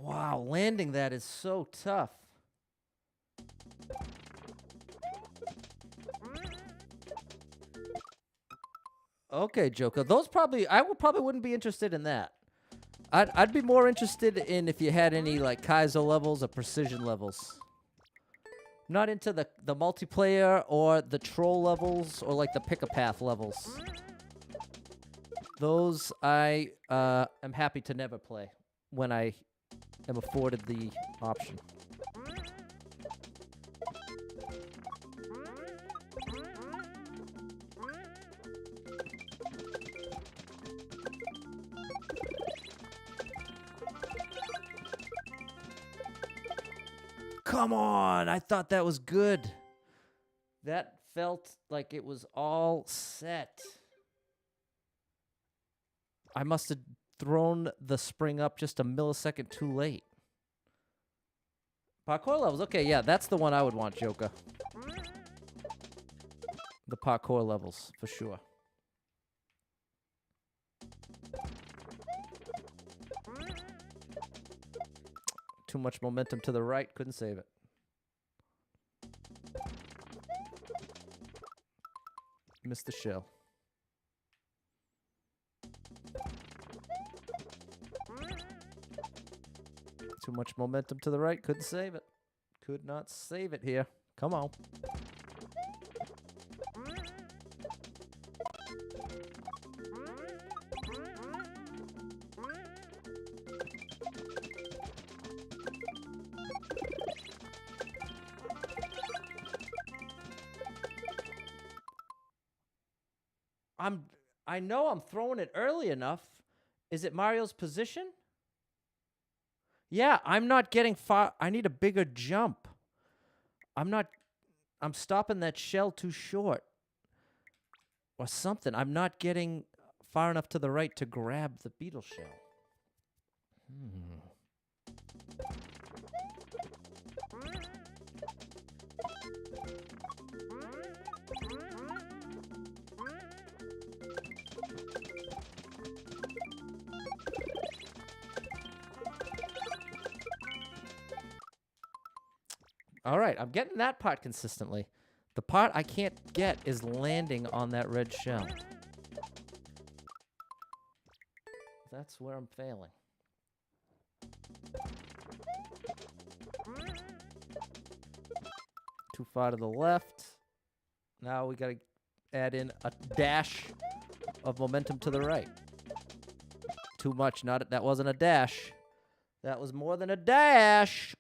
Wow, landing that is so tough. Okay, Joker. Those probably I probably wouldn't be interested in that. I'd be more interested in if you had any like Kaizo levels or precision levels. Not into the multiplayer or the troll levels or like the pick-a-path levels. Those I am happy to never play when I am afforded the option. Come on! I thought that was good. That felt like it was all set. I must have thrown the spring up just a millisecond too late. Parkour levels. Okay, yeah, that's the one I would want, Joker. The parkour levels, for sure. Too much momentum to the right. Couldn't save it. Missed the shell. Too much momentum to the right. Couldn't save it. Could not save it here. Come on. I know I'm throwing it early enough. Is it Mario's position? Yeah, I'm not getting far. I need a bigger jump. I'm stopping that shell too short. Or something. I'm not getting far enough to the right to grab the beetle shell. All right, I'm getting that part consistently. The part I can't get is landing on that red shell. That's where I'm failing. Too far to the left. Now we gotta add in a dash of momentum to the right. Too much. That wasn't a dash. That was more than a dash.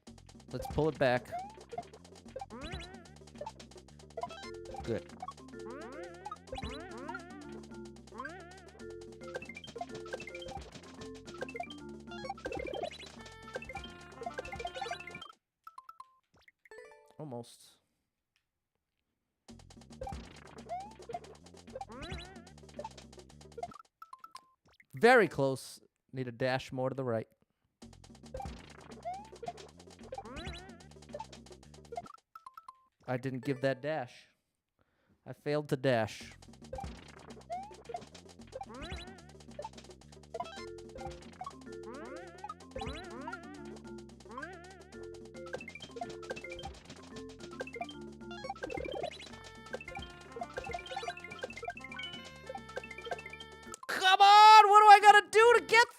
Let's pull it back. Good. Almost. Very close. Need a dash more to the right. I didn't give that dash. I failed to dash.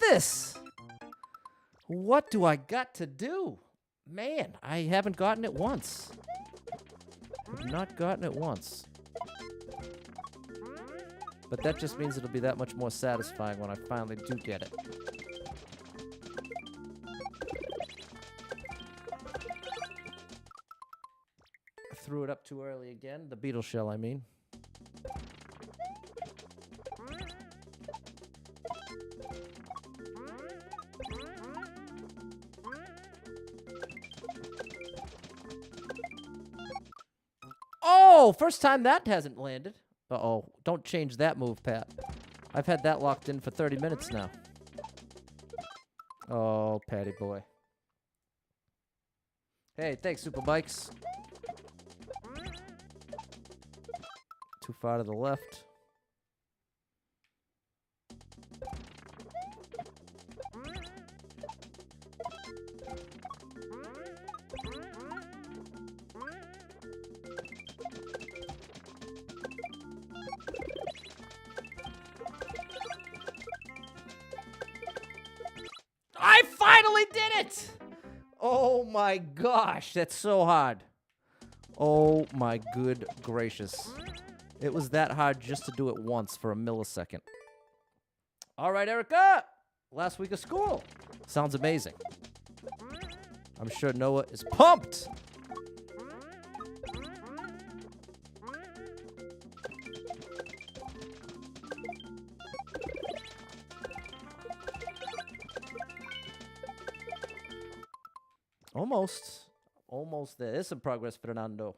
this? What do I got to do? Man, I haven't gotten it once. I've not gotten it once. But that just means it'll be that much more satisfying when I finally do get it. I threw it up too early again. The beetle shell, I mean. Oh, first time that hasn't landed. Uh-oh. Don't change that move, Pat. I've had that locked in for 30 minutes now. Oh, Patty boy. Hey, thanks, Super Bikes. Too far to the left. I finally did it! Oh my gosh, that's so hard. Oh my good gracious. It was that hard just to do it once for a millisecond. All right, Erica. Last week of school. Sounds amazing. I'm sure Noah is pumped. Almost. Almost there. There's some progress, Fernando.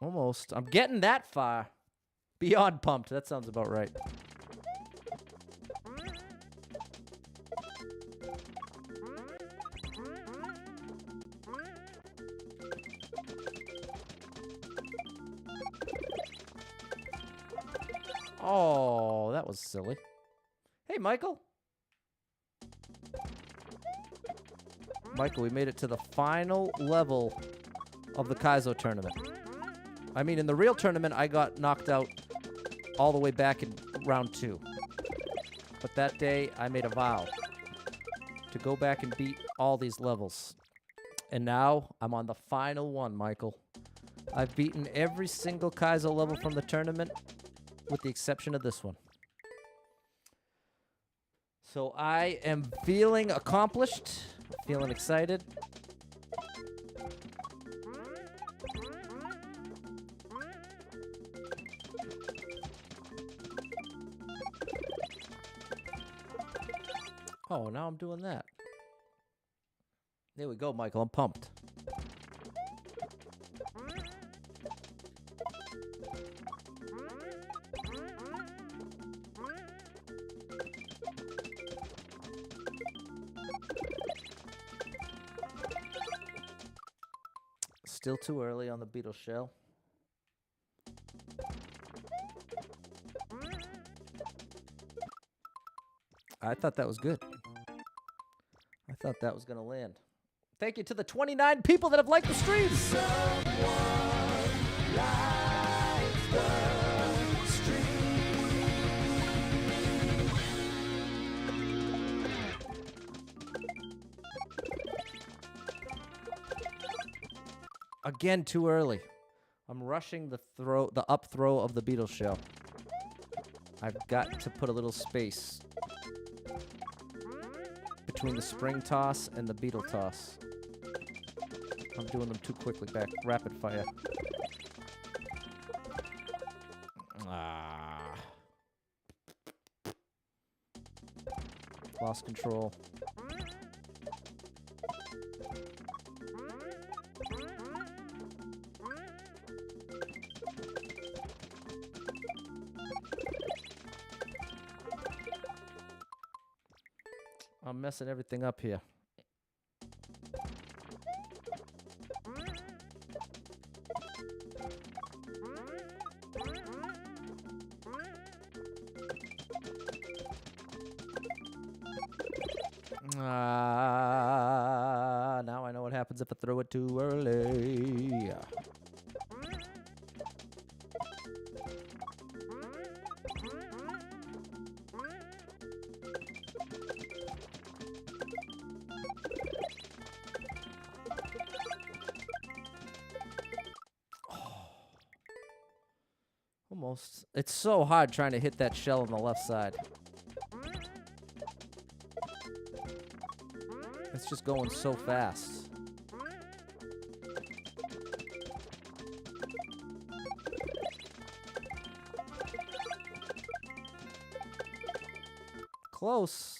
Almost. I'm getting that far. Beyond pumped. That sounds about right. Oh, that was silly. Hey, Michael. Michael, we made it to the final level of the Kaizo tournament. I mean, in the real tournament, I got knocked out all the way back in round 2. But that day, I made a vow to go back and beat all these levels. And now, I'm on the final one, Michael. I've beaten every single Kaizo level from the tournament, with the exception of this one. So I am feeling accomplished, feeling excited. Oh, now I'm doing that. There we go, Michael. I'm pumped. Still too early on the beetle shell. I thought that was good. I thought that was going to land. Thank you to the 29 people that have liked the stream. Again, too early. I'm rushing the up throw of the beetle shell. I've got to put a little space between the spring toss and the beetle toss. I'm doing them too quickly back. Rapid fire. Ah. Lost control. I'm messing everything up here. Now I know what happens if I throw it too early. Almost. It's so hard trying to hit that shell on the left side. It's just going so fast. Close.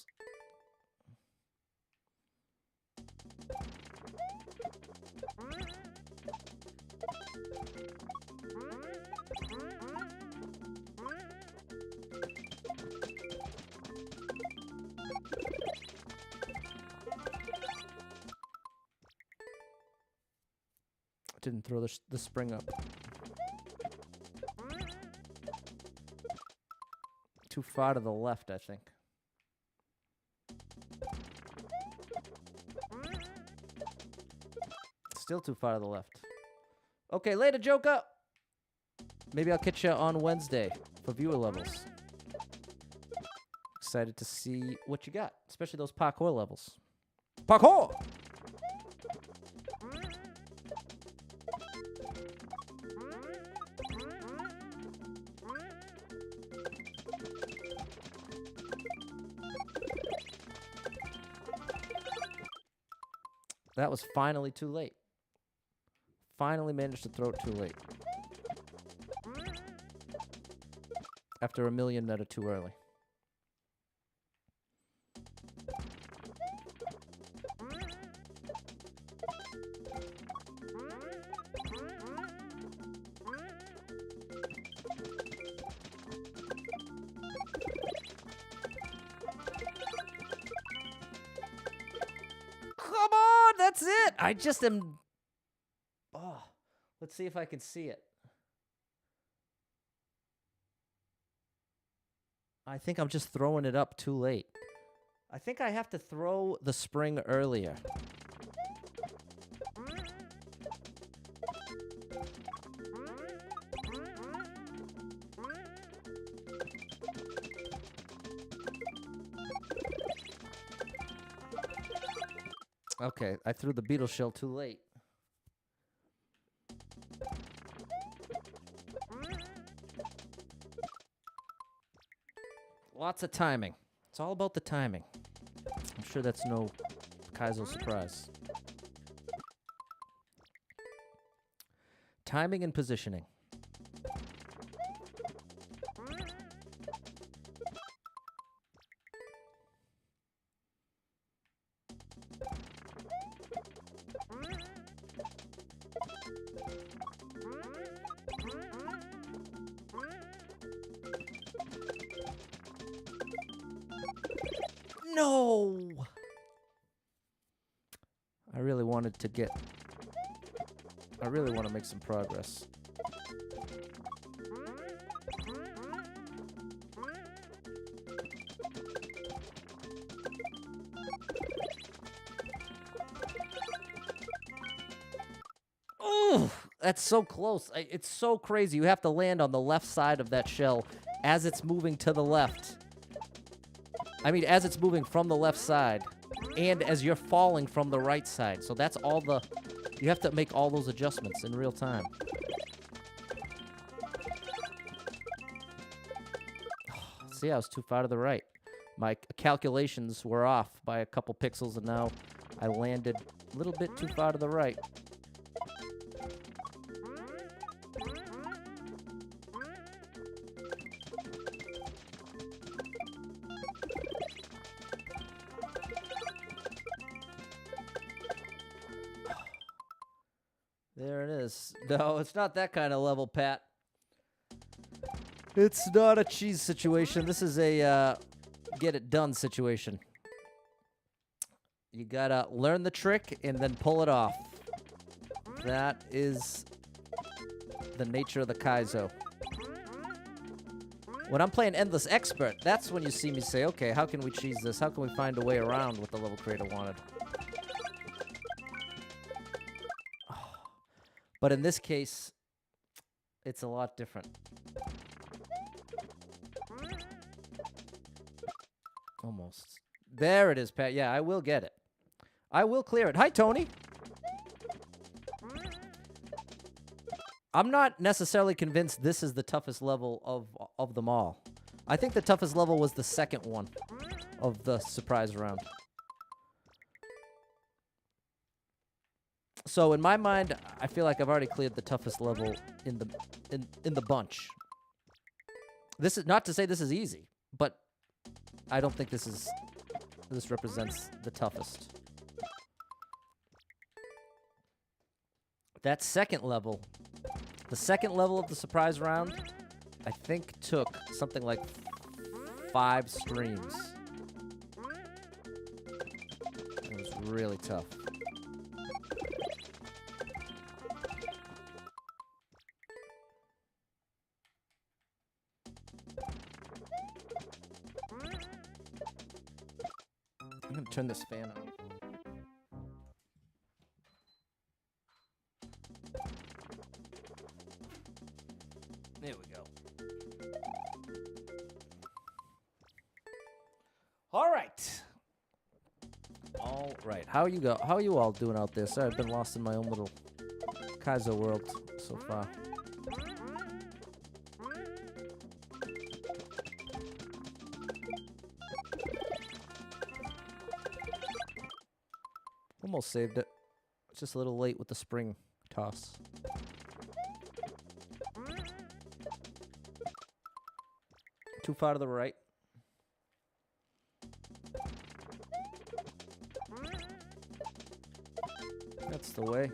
Didn't throw the spring up. Too far to the left, I think. Still too far to the left. Okay, later, Joker. Maybe I'll catch you on Wednesday for viewer levels. Excited to see what you got, especially those parkour levels. Parkour! That was finally too late. Finally managed to throw it too late. After a million that are too early. Come on, that's it. I just am. Oh, let's see if I can see it. I think I'm just throwing it up too late. I think I have to throw the spring earlier. Okay, I threw the beetle shell too late. Lots of timing. It's all about the timing. I'm sure that's no Kaizo surprise. Timing and positioning. No! I really wanted to get... I really want to make some progress. Ooh, that's so close. It's so crazy. You have to land on the left side of that shell as it's moving to the left. I mean, as it's moving from the left side and as you're falling from the right side. So that's all the... You have to make all those adjustments in real time. See, I was too far to the right. My calculations were off by a couple pixels, and now I landed a little bit too far to the right. There it is. No, it's not that kind of level, Pat. It's not a cheese situation. This is a get it done situation. You gotta learn the trick and then pull it off. That is the nature of the Kaizo. When I'm playing Endless Expert, that's when you see me say, okay, how can we cheese this? How can we find a way around what the level creator wanted? But in this case, it's a lot different. Almost. There it is, Pat. Yeah, I will get it. I will clear it. Hi, Tony. I'm not necessarily convinced this is the toughest level of them all. I think the toughest level was the second one of the surprise round. So in my mind, I feel like I've already cleared the toughest level in the bunch. This is not to say this is easy, but I don't think this represents the toughest. That second level, the second level of the surprise round, I think took something like 5 streams. It was really tough. I'm gonna turn this fan on. There we go. All right. All right. How are you all doing out there? Sorry, I've been lost in my own little Kaizo world so far. Almost saved it. It's just a little late with the spring toss. Too far to the right. That's the way.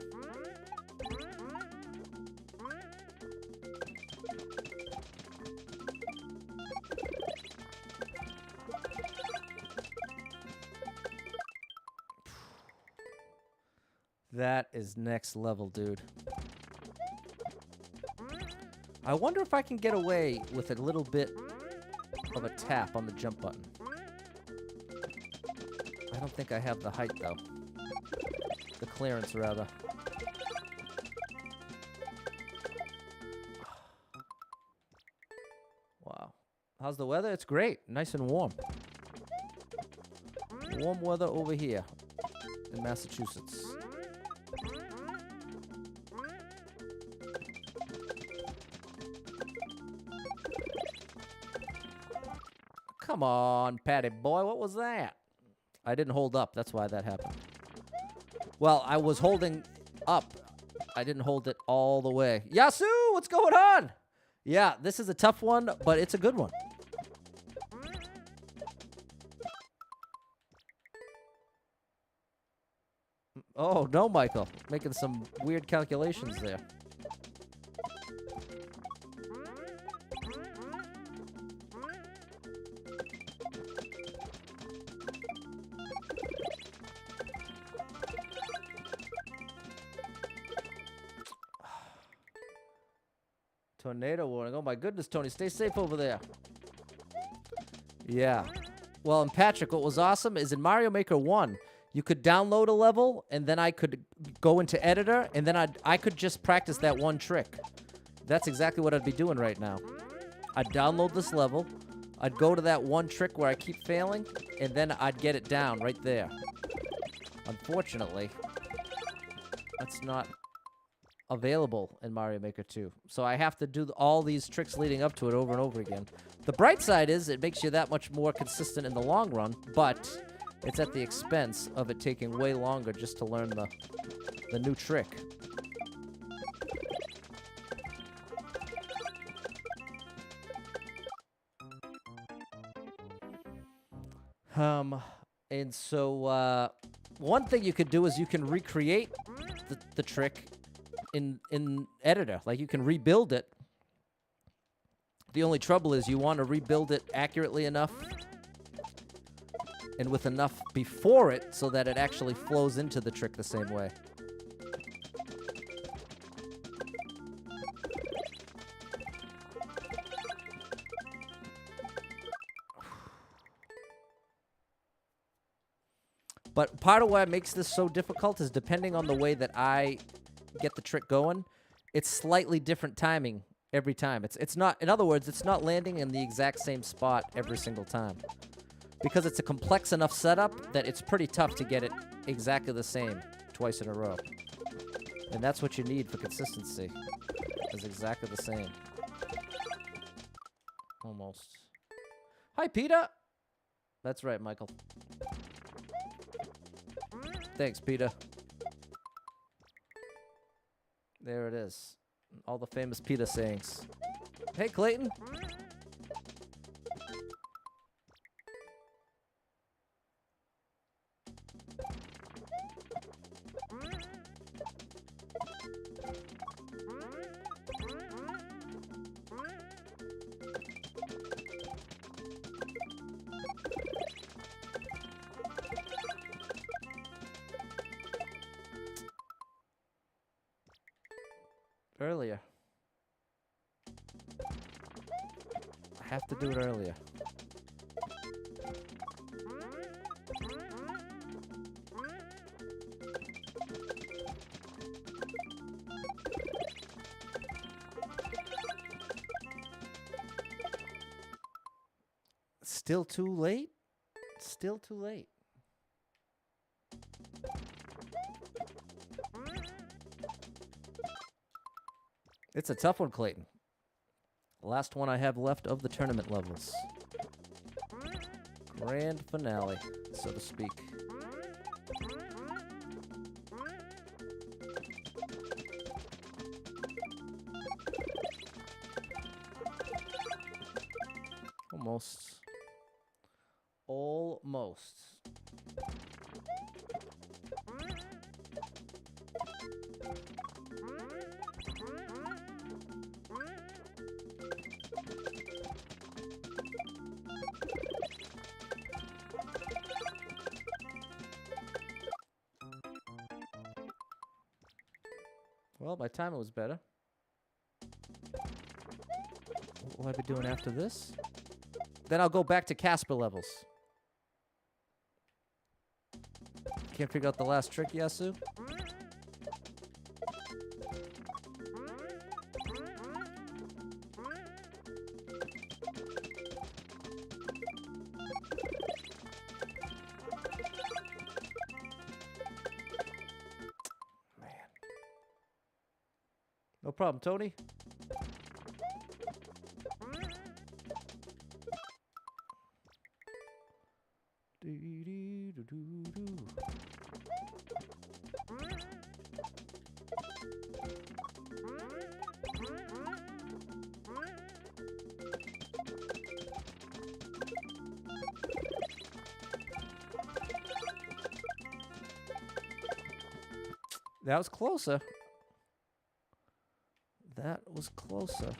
That is next level, dude. I wonder if I can get away with a little bit of a tap on the jump button. I don't think I have the height, though. The clearance, rather. Wow. How's the weather? It's great. Nice and warm. Warm weather over here in Massachusetts. Come on, Patty boy, what was that? I didn't hold up, that's why that happened. Well, I was holding up. I didn't hold it all the way. Yasu, what's going on? Yeah, this is a tough one, but it's a good one. Oh, no, Michael. Making some weird calculations there. Tornado warning. Oh my goodness, Tony, stay safe over there. Yeah. Well, and Patrick, what was awesome is in Mario Maker 1, you could download a level, and then I could go into editor, and then I could just practice that one trick. That's exactly what I'd be doing right now. I'd download this level, I'd go to that one trick where I keep failing, and then I'd get it down right there. Unfortunately, that's not available in Mario Maker 2. So I have to do all these tricks leading up to it over and over again. The bright side is it makes you that much more consistent in the long run, but it's at the expense of it taking way longer just to learn the new trick. And so one thing you could do is you can recreate the trick in editor. Like, you can rebuild it. The only trouble is you want to rebuild it accurately enough and with enough before it so that it actually flows into the trick the same way. But part of what makes this so difficult is depending on the way that I get the trick going, it's slightly different timing every time. It's not, in other words, it's not landing in the exact same spot every single time. Because it's a complex enough setup that it's pretty tough to get it exactly the same twice in a row. And that's what you need for consistency. Is exactly the same. Almost. Hi, Peter. That's right, Michael. Thanks, Peter. There it is. All the famous Peter sayings. Hey, Clayton. Earlier. I have to do it earlier. Still too late? Still too late. It's a tough one, Clayton. Last one I have left of the tournament levels. Grand finale, so to speak. Almost. Almost. Well, my timer was better. What will I be doing after this? Then I'll go back to Casper levels. Can't figure out the last trick, Yasu? No problem, Tony. That was closer. That was closer.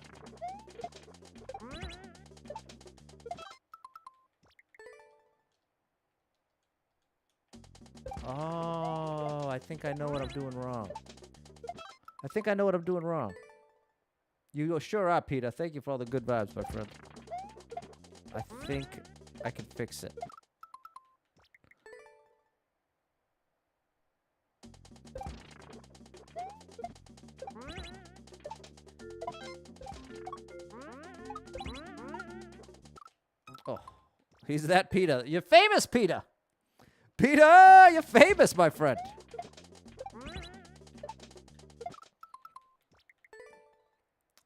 Oh, I think I know what I'm doing wrong. I think I know what I'm doing wrong. You sure are, Peter. Thank you for all the good vibes, my friend. I think I can fix it. Oh, he's that Peter. You're famous, Peter. Peter, you're famous, my friend.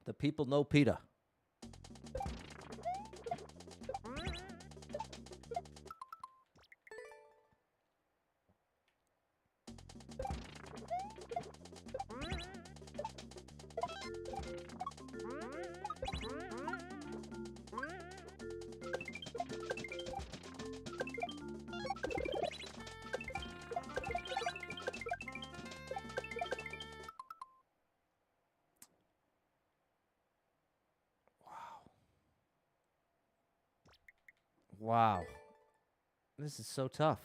The people know Peter. Wow. This is so tough.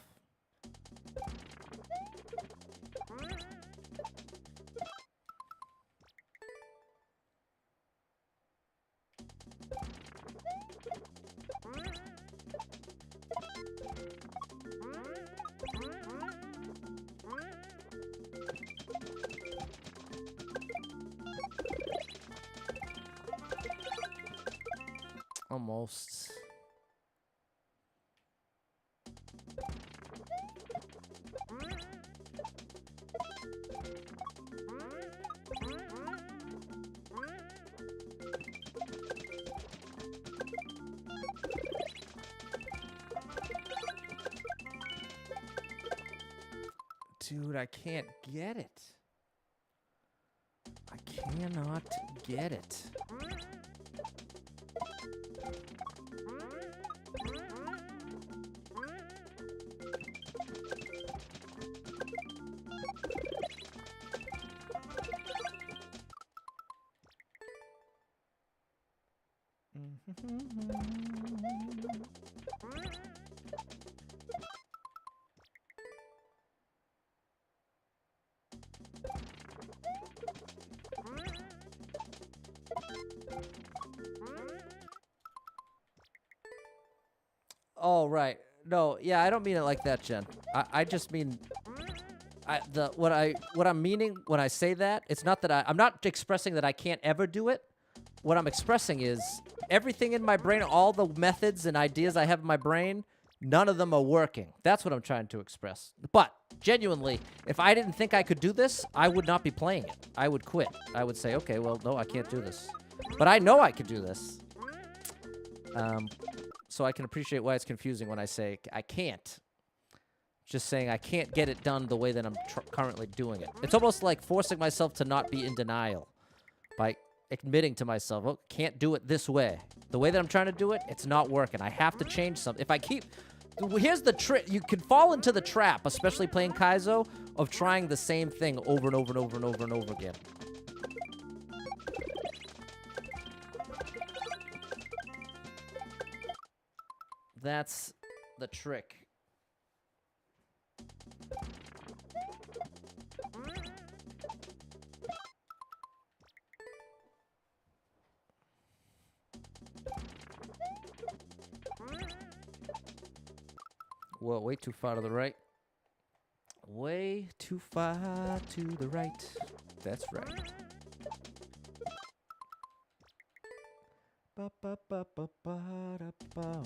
Almost. Dude, I can't get it. I cannot get it. Oh, right. No, yeah, I don't mean it like that, Jen. I just mean what I'm meaning when I say that, it's not that I'm not expressing that I can't ever do it. What I'm expressing is everything in my brain, all the methods and ideas I have in my brain, none of them are working. That's what I'm trying to express. But genuinely, if I didn't think I could do this, I would not be playing it. I would quit. I would say, okay, well, no, I can't do this. But I know I could do this. So I can appreciate why it's confusing when I say I can't. Just saying I can't get it done the way that I'm currently doing it. It's almost like forcing myself to not be in denial by admitting to myself, oh, can't do it this way. The way that I'm trying to do it, it's not working. I have to change something. If I keep... Here's the trick. You can fall into the trap, especially playing Kaizo, of trying the same thing over and over and over and over and over again. That's the trick. Whoa, way too far to the right. Way too far to the right. That's right. Ba, ba, ba, ba, ba, da, ba.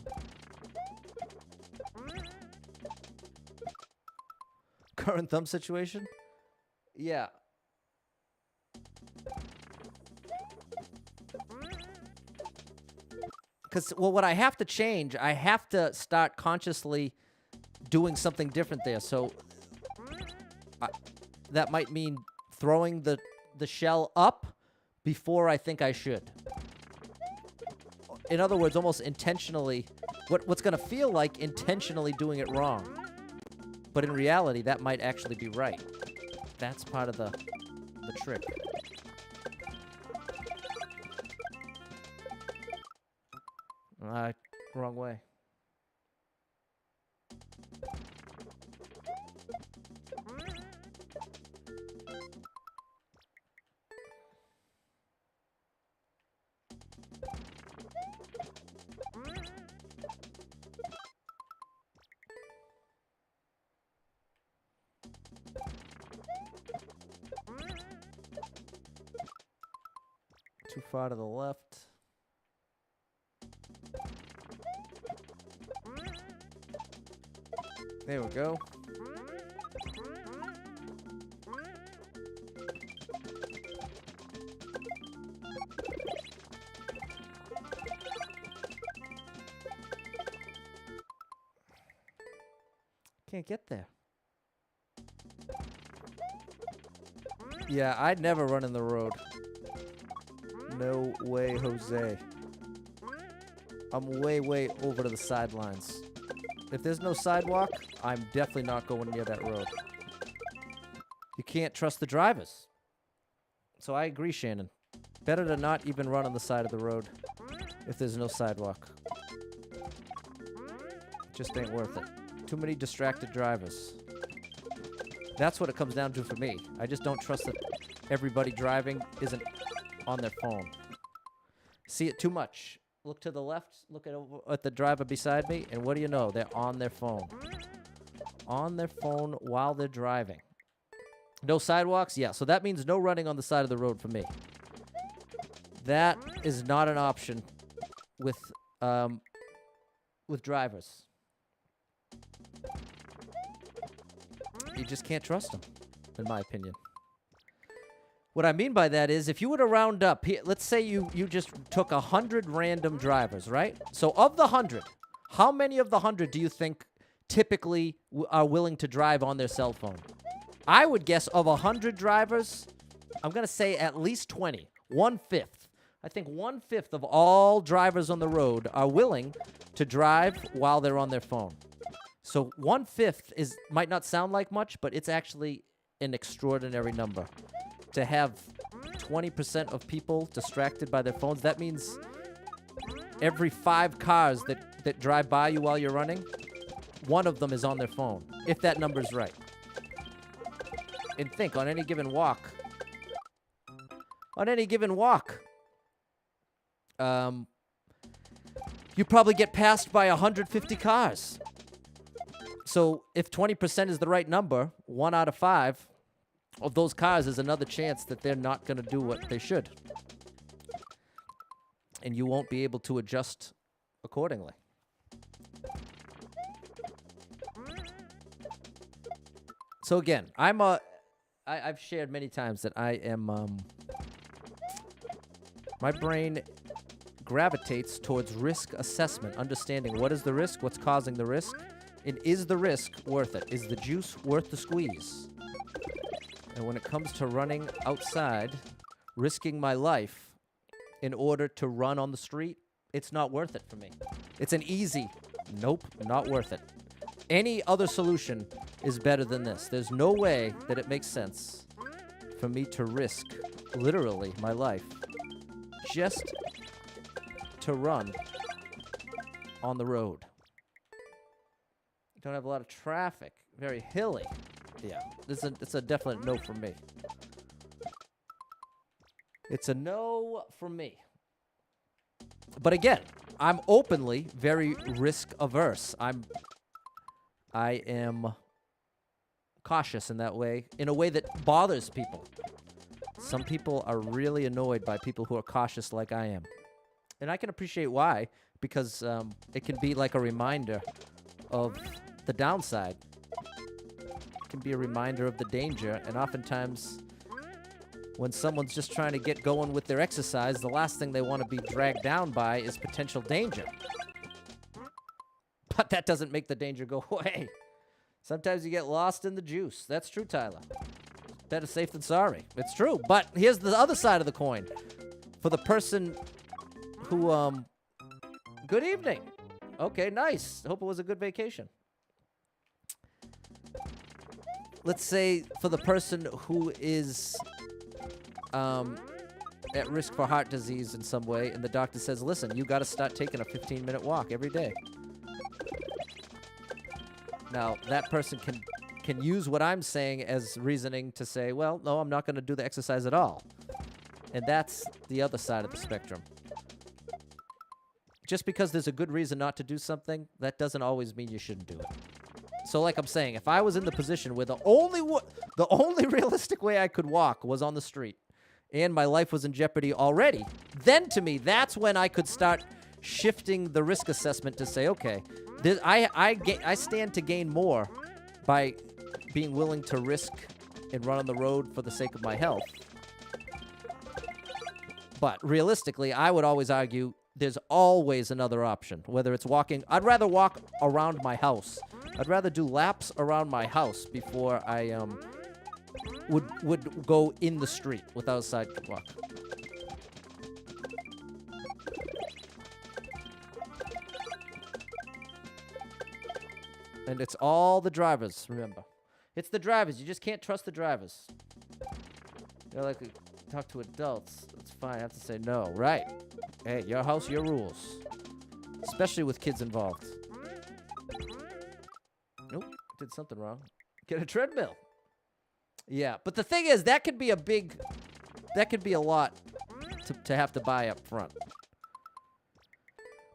Current thumb situation? Yeah. Because, well, what I have to change, I have to start consciously doing something different there. So that might mean throwing the shell up before I think I should. In other words, almost intentionally, what's going to feel like intentionally doing it wrong. But in reality, that might actually be right. That's part of the trick. Wrong way. Too far to the left. There we go. Can't get there. Yeah, I'd never run in the road. No way, Jose. I'm way, way over to the sidelines. If there's no sidewalk, I'm definitely not going near that road. You can't trust the drivers. So I agree, Shannon. Better to not even run on the side of the road if there's no sidewalk. Just ain't worth it. Too many distracted drivers. That's what it comes down to for me. I just don't trust that everybody driving isn't on their phone. See it too much. Look to the left, look at the driver beside me, and what do you know? They're on their phone. On their phone while they're driving. No sidewalks? Yeah, so that means no running on the side of the road for me. That is not an option with with drivers. You just can't trust them, in my opinion. What I mean by that is, if you were to round up, let's say you just took 100 random drivers, right? So of the 100, how many of the 100 do you think typically are willing to drive on their cell phone? I would guess of 100 drivers, I'm going to say at least 20, 1/5. I think 1/5 of all drivers on the road are willing to drive while they're on their phone. So 1/5 might not sound like much, but it's actually an extraordinary number. To have 20% of people distracted by their phones, that means every 5 cars that drive by you while you're running, one of them is on their phone, if that number's right. And think, on any given walk, you probably get passed by 150 cars. So if 20% is the right number, 1 out of 5 of those cars is another chance that they're not going to do what they should. And you won't be able to adjust accordingly. So again, I've shared many times that I am, my brain gravitates towards risk assessment, understanding what is the risk, what's causing the risk, and is the risk worth it? Is the juice worth the squeeze? And when it comes to running outside, risking my life in order to run on the street, it's not worth it for me. It's an easy, nope, not worth it. Any other solution is better than this. There's no way that it makes sense for me to risk, literally, my life just to run on the road. You don't have a lot of traffic, very hilly. Yeah, it's a definite no for me. It's a no for me. But again, I'm openly very risk averse. I am cautious in that way, in a way that bothers people. Some people are really annoyed by people who are cautious like I am. And I can appreciate why, because it can be like a reminder of the downside. It can be a reminder of the danger, and oftentimes when someone's just trying to get going with their exercise, the last thing they want to be dragged down by is potential danger. But that doesn't make the danger go away. Sometimes you get lost in the juice. That's true, Tyler. Better safe than sorry. It's true. But here's the other side of the coin. For the person who, good evening. Okay, nice. Hope it was a good vacation. Let's say for the person who is at risk for heart disease in some way, and the doctor says, listen, you got to start taking a 15-minute walk every day. Now, that person can use what I'm saying as reasoning to say, well, no, I'm not going to do the exercise at all. And that's the other side of the spectrum. Just because there's a good reason not to do something, that doesn't always mean you shouldn't do it. So like I'm saying, if I was in the position where the only realistic way I could walk was on the street, and my life was in jeopardy already, then to me, that's when I could start shifting the risk assessment to say, okay, I stand to gain more by being willing to risk and run on the road for the sake of my health. But realistically, I would always argue there's always another option, whether it's walking. I'd rather walk around my house. I'd rather do laps around my house before I would go in the street without a sidewalk. And it's all the drivers, remember. It's the drivers. You just can't trust the drivers. They're like, talk to adults. It's fine. I have to say no. Right. Hey, your house, your rules. Especially with kids involved. Nope. Did something wrong. Get a treadmill. Yeah. But the thing is, that could be a lot to have to buy up front.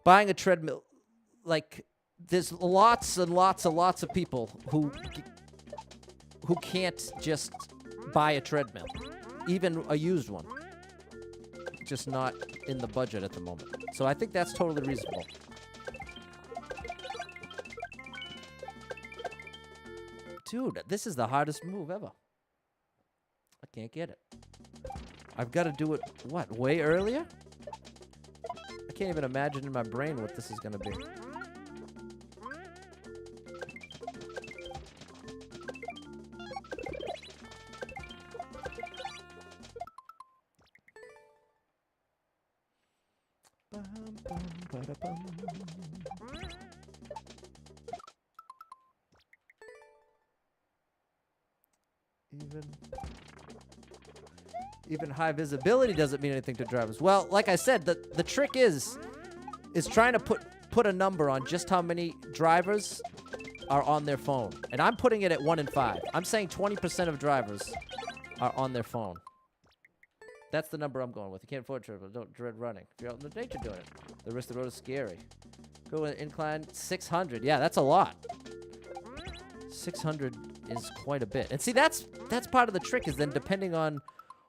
Buying a treadmill, like, there's lots and lots and lots of people who can't just buy a treadmill, even a used one. Just not in the budget at the moment. So I think that's totally reasonable. Dude, this is the hardest move ever. I can't get it. I've got to do it, what, way earlier? I can't even imagine in my brain what this is going to be. Even high visibility doesn't mean anything to drivers. Well, like I said, the trick is trying to put a number on just how many drivers are on their phone. And I'm putting it at 1 in 5. I'm saying 20% of drivers are on their phone. That's the number I'm going with. You can't afford to, don't dread running. If you're out in the nature doing it. The risk of the road is scary. Go with incline 600. Yeah, that's a lot. 600 is quite a bit. And see, that's part of the trick is then depending on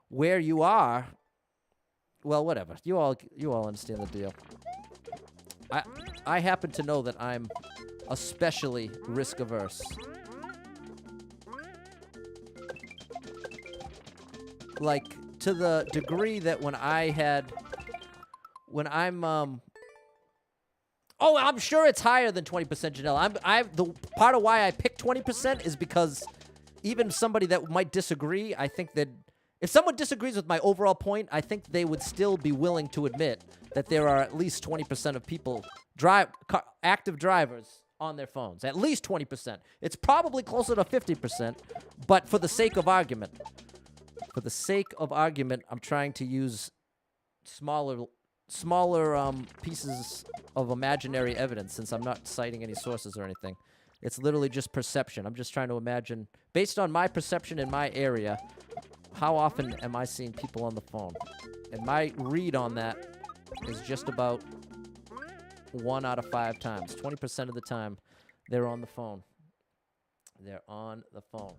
where you are, well, whatever. You all understand the deal. I happen to know that I'm especially risk averse. Like to the degree that when I'm oh, I'm sure it's higher than 20%, Janelle. The part of why I picked 20% is because even somebody that might disagree, I think that if someone disagrees with my overall point, I think they would still be willing to admit that there are at least 20% of people, active drivers, on their phones. At least 20%. It's probably closer to 50%, but for the sake of argument, I'm trying to use smaller pieces of imaginary evidence since I'm not citing any sources or anything. It's literally just perception. I'm just trying to imagine, based on my perception in my area, how often am I seeing people on the phone? And my read on that is just about 1 out of 5 times. 20% of the time, they're on the phone. They're on the phone.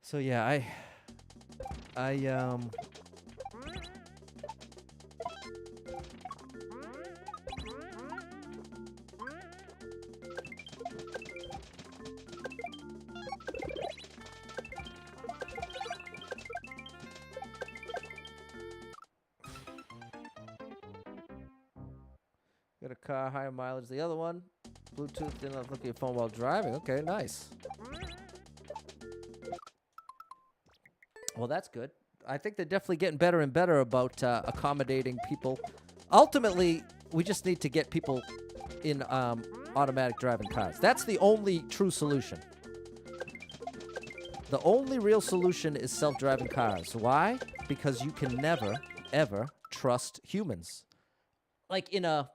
So yeah, I got a car, higher mileage. The other one, Bluetooth, didn't look at your phone while driving. Okay, nice. Well, that's good. I think they're definitely getting better and better about accommodating people. Ultimately, we just need to get people in automatic driving cars. That's the only true solution. The only real solution is self-driving cars. Why? Because you can never, ever trust humans. Like I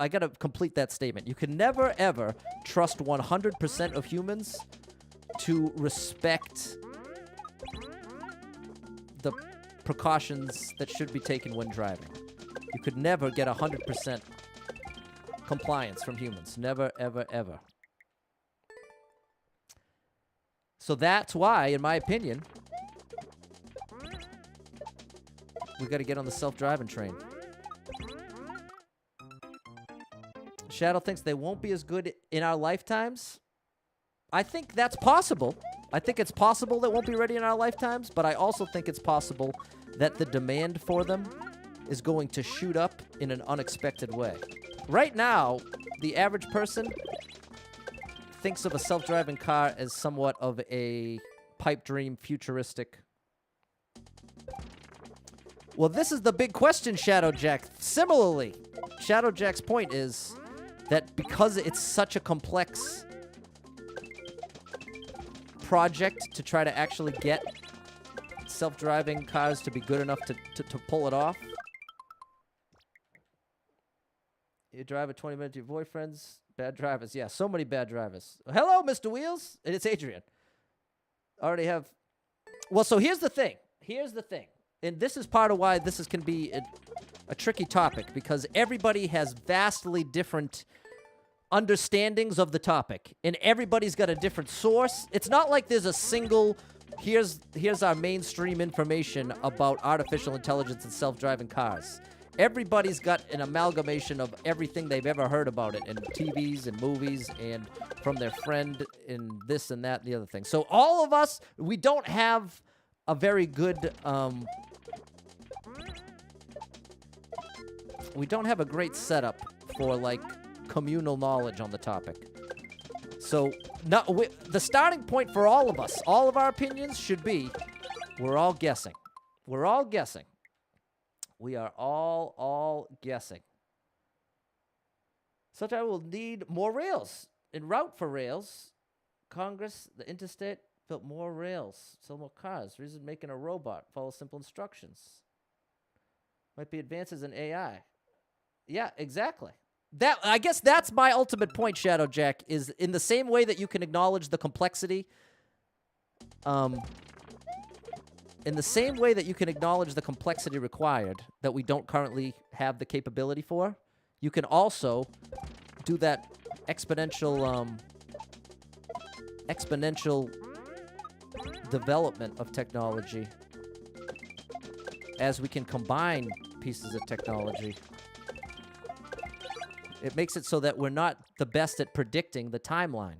gotta complete that statement. You can never, ever trust 100% of humans to respect the precautions that should be taken when driving. You could never get 100% compliance from humans. Never, ever, ever. So that's why, in my opinion, we got to get on the self-driving train. Shadow thinks they won't be as good in our lifetimes. I think that's possible. I think it's possible that won't be ready in our lifetimes, but I also think it's possible that the demand for them is going to shoot up in an unexpected way. Right now, the average person thinks of a self-driving car as somewhat of a pipe dream, futuristic. Well, this is the big question, Shadowjack. Similarly, Shadowjack's point is that because it's such a complex project to try to actually get self-driving cars to be good enough to pull it off. You drive at 20 minutes to your boyfriend's. Bad drivers. Yeah, so many bad drivers. Hello, Mr. Wheels. And it's Adrian. Already have... Well, so here's the thing. And this is part of why this can be a tricky topic, because everybody has vastly different understandings of the topic, and everybody's got a different source. It's not like there's a single, here's our mainstream information about artificial intelligence and self-driving cars. Everybody's got an amalgamation of everything they've ever heard about it in TVs and movies and from their friend in this and that and the other thing. So all of us, we don't have a very good, we don't have a great setup for, like, communal knowledge on the topic. So the starting point for all of us, all of our opinions should be, we're all guessing. We're all guessing. We are all guessing. Such I will need more rails. En route for rails, Congress, the interstate, built more rails, sell more cars. Reason making a robot, follow simple instructions. Might be advances in AI. Yeah, exactly. I guess that's my ultimate point, Shadow Jack, is in the same way that you can acknowledge the complexity, in the same way that you can acknowledge the complexity required that we don't currently have the capability for, you can also do that exponential development of technology as we can combine pieces of technology. It makes it so that we're not the best at predicting the timeline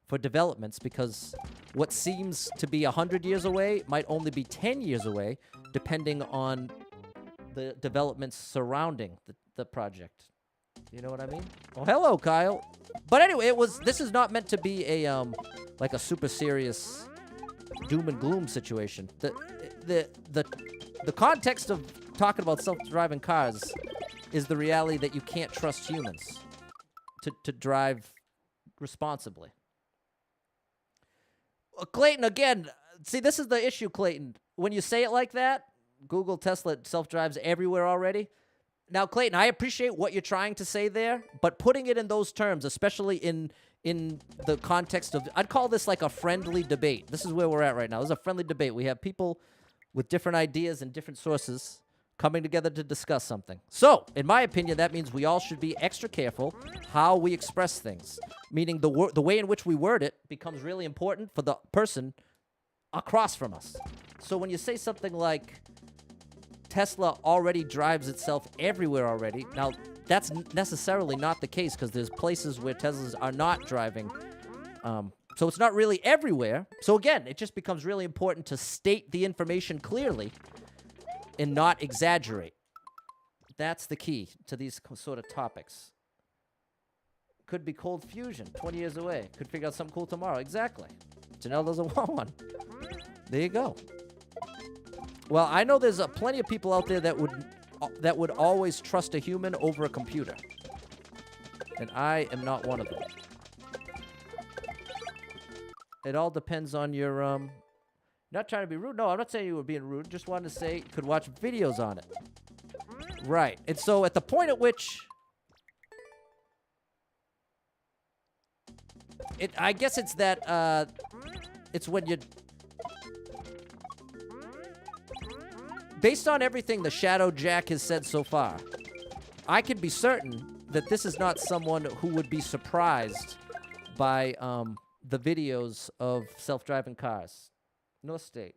for developments, because what seems to be 100 years away might only be 10 years away, depending on the developments surrounding the project. You know what I mean? Oh, hello, Kyle. But anyway, this is not meant to be a like a super serious doom and gloom situation. The context of talking about self-driving cars is the reality that you can't trust humans to drive responsibly. Clayton, again, see, this is the issue, Clayton. When you say it like that, Google, Tesla, self-drives everywhere already. Now, Clayton, I appreciate what you're trying to say there, but putting it in those terms, especially in the context of, I'd call this like a friendly debate. This is where we're at right now. This is a friendly debate. We have people with different ideas and different sources coming together to discuss something. So, in my opinion, that means we all should be extra careful how we express things. Meaning the way in which we word it becomes really important for the person across from us. So when you say something like, Tesla already drives itself everywhere already, now that's necessarily not the case, because there's places where Teslas are not driving. So it's not really everywhere. So again, it just becomes really important to state the information clearly and not exaggerate. That's the key to these sort of topics. Could be cold fusion, 20 years away. Could figure out something cool tomorrow. Exactly. Janelle doesn't want one. There you go. Well, I know there's plenty of people out there that would always trust a human over a computer. And I am not one of them. It all depends on your, not trying to be rude. No, I'm not saying you were being rude. Just wanted to say you could watch videos on it. Right. And so at the point at which I guess it's that, it's when you, based on everything the Shadow Jack has said so far, I can be certain that this is not someone who would be surprised by, the videos of self-driving cars. No state.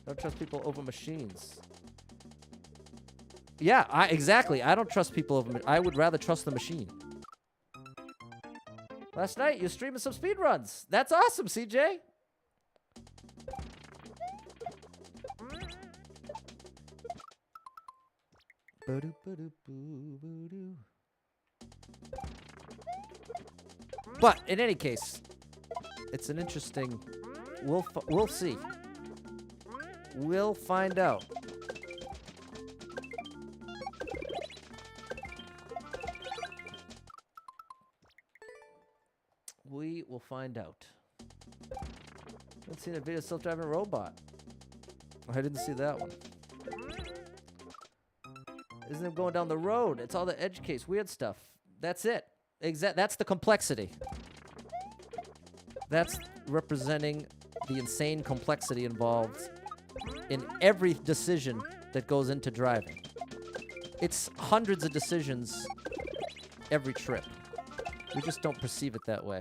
Don't trust people over machines. Yeah, exactly. I don't trust people over. I would rather trust the machine. Last night, you're streaming some speedruns. That's awesome, CJ. But in any case, it's an interesting. We'll see. We'll find out. We will find out. I've seen a video of self-driving robot. I didn't see that one. Isn't it going down the road? It's all the edge case, weird stuff. That's it. That's the complexity. That's representing the insane complexity involved in every decision that goes into driving. It's hundreds of decisions every trip. We just don't perceive it that way.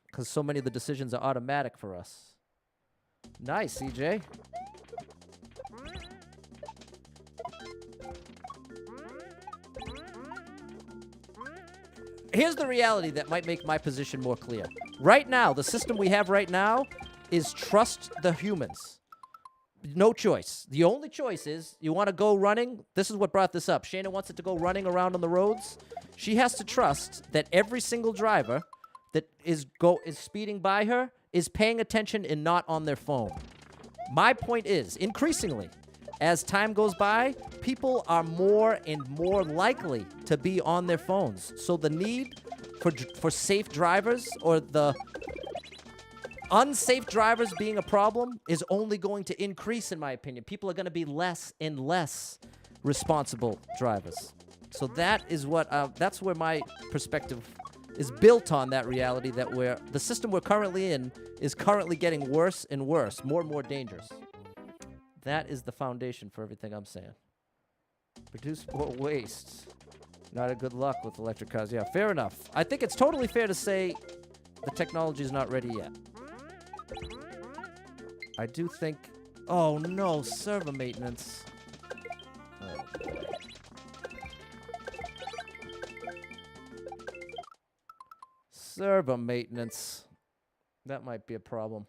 Because so many of the decisions are automatic for us. Nice, CJ. Here's the reality that might make my position more clear. Right now, the system we have right now is trust the humans. No choice. The only choice is you want to go running. This is what brought this up. Shayna wants it to go running around on the roads. She has to trust that every single driver that is speeding by her is paying attention and not on their phone. My point is, increasingly, as time goes by, people are more and more likely to be on their phones. So the need for safe drivers, or the unsafe drivers being a problem, is only going to increase, in my opinion. People are going to be less and less responsible drivers. So that is what that's where my perspective is built on, that reality that the system we're currently in is currently getting worse and worse, more and more dangerous. That is the foundation for everything I'm saying. Produce more waste. Not a good luck with electric cars. Yeah, fair enough. I think it's totally fair to say the technology is not ready yet. I do think... Oh, no. Server maintenance. Oh, boy. Server maintenance. That might be a problem.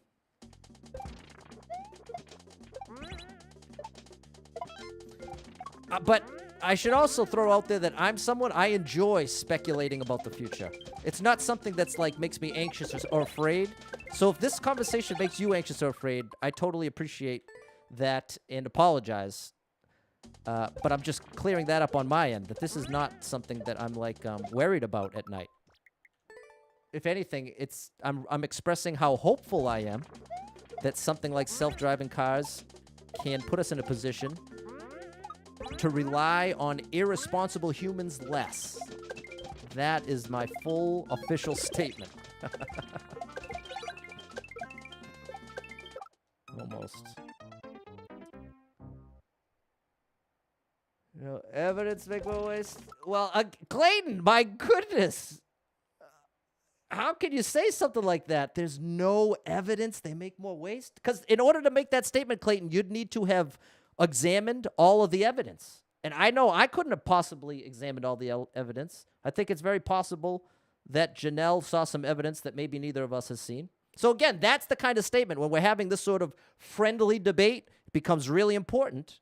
But I should also throw out there that I'm someone, I enjoy speculating about the future. It's not something that's like makes me anxious or afraid. So if this conversation makes you anxious or afraid, I totally appreciate that and apologize. But I'm just clearing that up on my end, that this is not something that I'm like worried about at night. If anything, I'm expressing how hopeful I am that something like self-driving cars can put us in a position to rely on irresponsible humans less. That is my full official statement. Almost. You know, evidence make more waste. Well, Clayton, my goodness. How can you say something like that? There's no evidence they make more waste? Because in order to make that statement, Clayton, you'd need to have examined all of the evidence. And I know I couldn't have possibly examined all the evidence. I think it's very possible that Janelle saw some evidence that maybe neither of us has seen. So again, that's the kind of statement. When we're having this sort of friendly debate, it becomes really important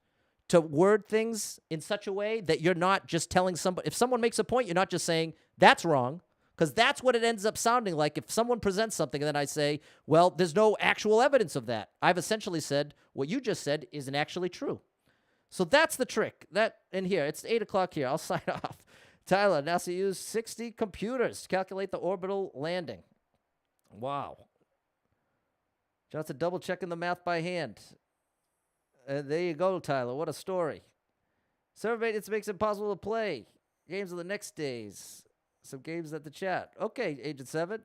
to word things in such a way that you're not just telling somebody. If someone makes a point, you're not just saying, that's wrong. Because that's what it ends up sounding like. If someone presents something and then I say, well, there's no actual evidence of that. I've essentially said what you just said isn't actually true. So that's the trick. And here, it's 8 o'clock here. I'll sign off. Tyler, NASA used 60 computers to calculate the orbital landing. Wow. Johnson double-checking the math by hand. There you go, Tyler. What a story. Server maintenance makes it impossible to play. Games of the next days. Some games at the chat. Okay, Agent 7.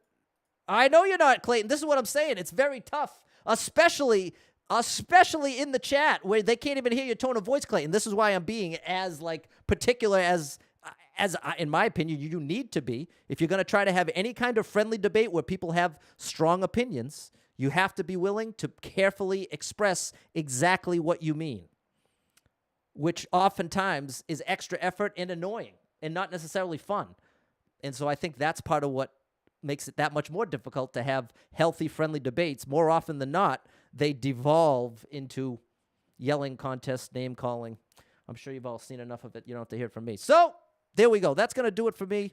I know you're not, Clayton. This is what I'm saying. It's very tough, especially in the chat where they can't even hear your tone of voice, Clayton. This is why I'm being as like particular as in my opinion you need to be. If you're going to try to have any kind of friendly debate where people have strong opinions, you have to be willing to carefully express exactly what you mean, which oftentimes is extra effort and annoying and not necessarily fun. And so I think that's part of what makes it that much more difficult to have healthy, friendly debates. More often than not, they devolve into yelling contests, name-calling. I'm sure you've all seen enough of it. You don't have to hear it from me. So there we go. That's going to do it for me.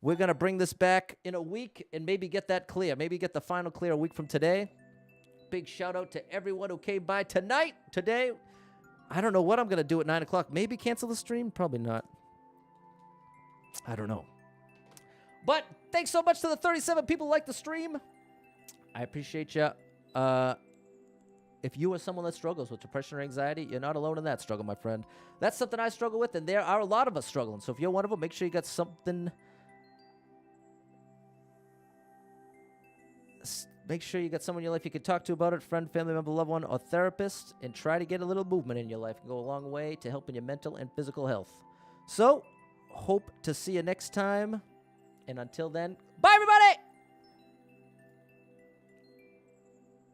We're going to bring this back in a week and maybe get that clear. Maybe get the final clear a week from today. Big shout-out to everyone who came by today. I don't know what I'm going to do at 9 o'clock. Maybe cancel the stream? Probably not. I don't know. But thanks so much to the 37 people who like the stream. I appreciate you. If you are someone that struggles with depression or anxiety, you're not alone in that struggle, my friend. That's something I struggle with, and there are a lot of us struggling. So if you're one of them, make sure you got something. Make sure you got someone in your life you can talk to about it, friend, family member, loved one, or therapist, and try to get a little movement in your life and go a long way to helping your mental and physical health. So, hope to see you next time. And until then, bye, everybody!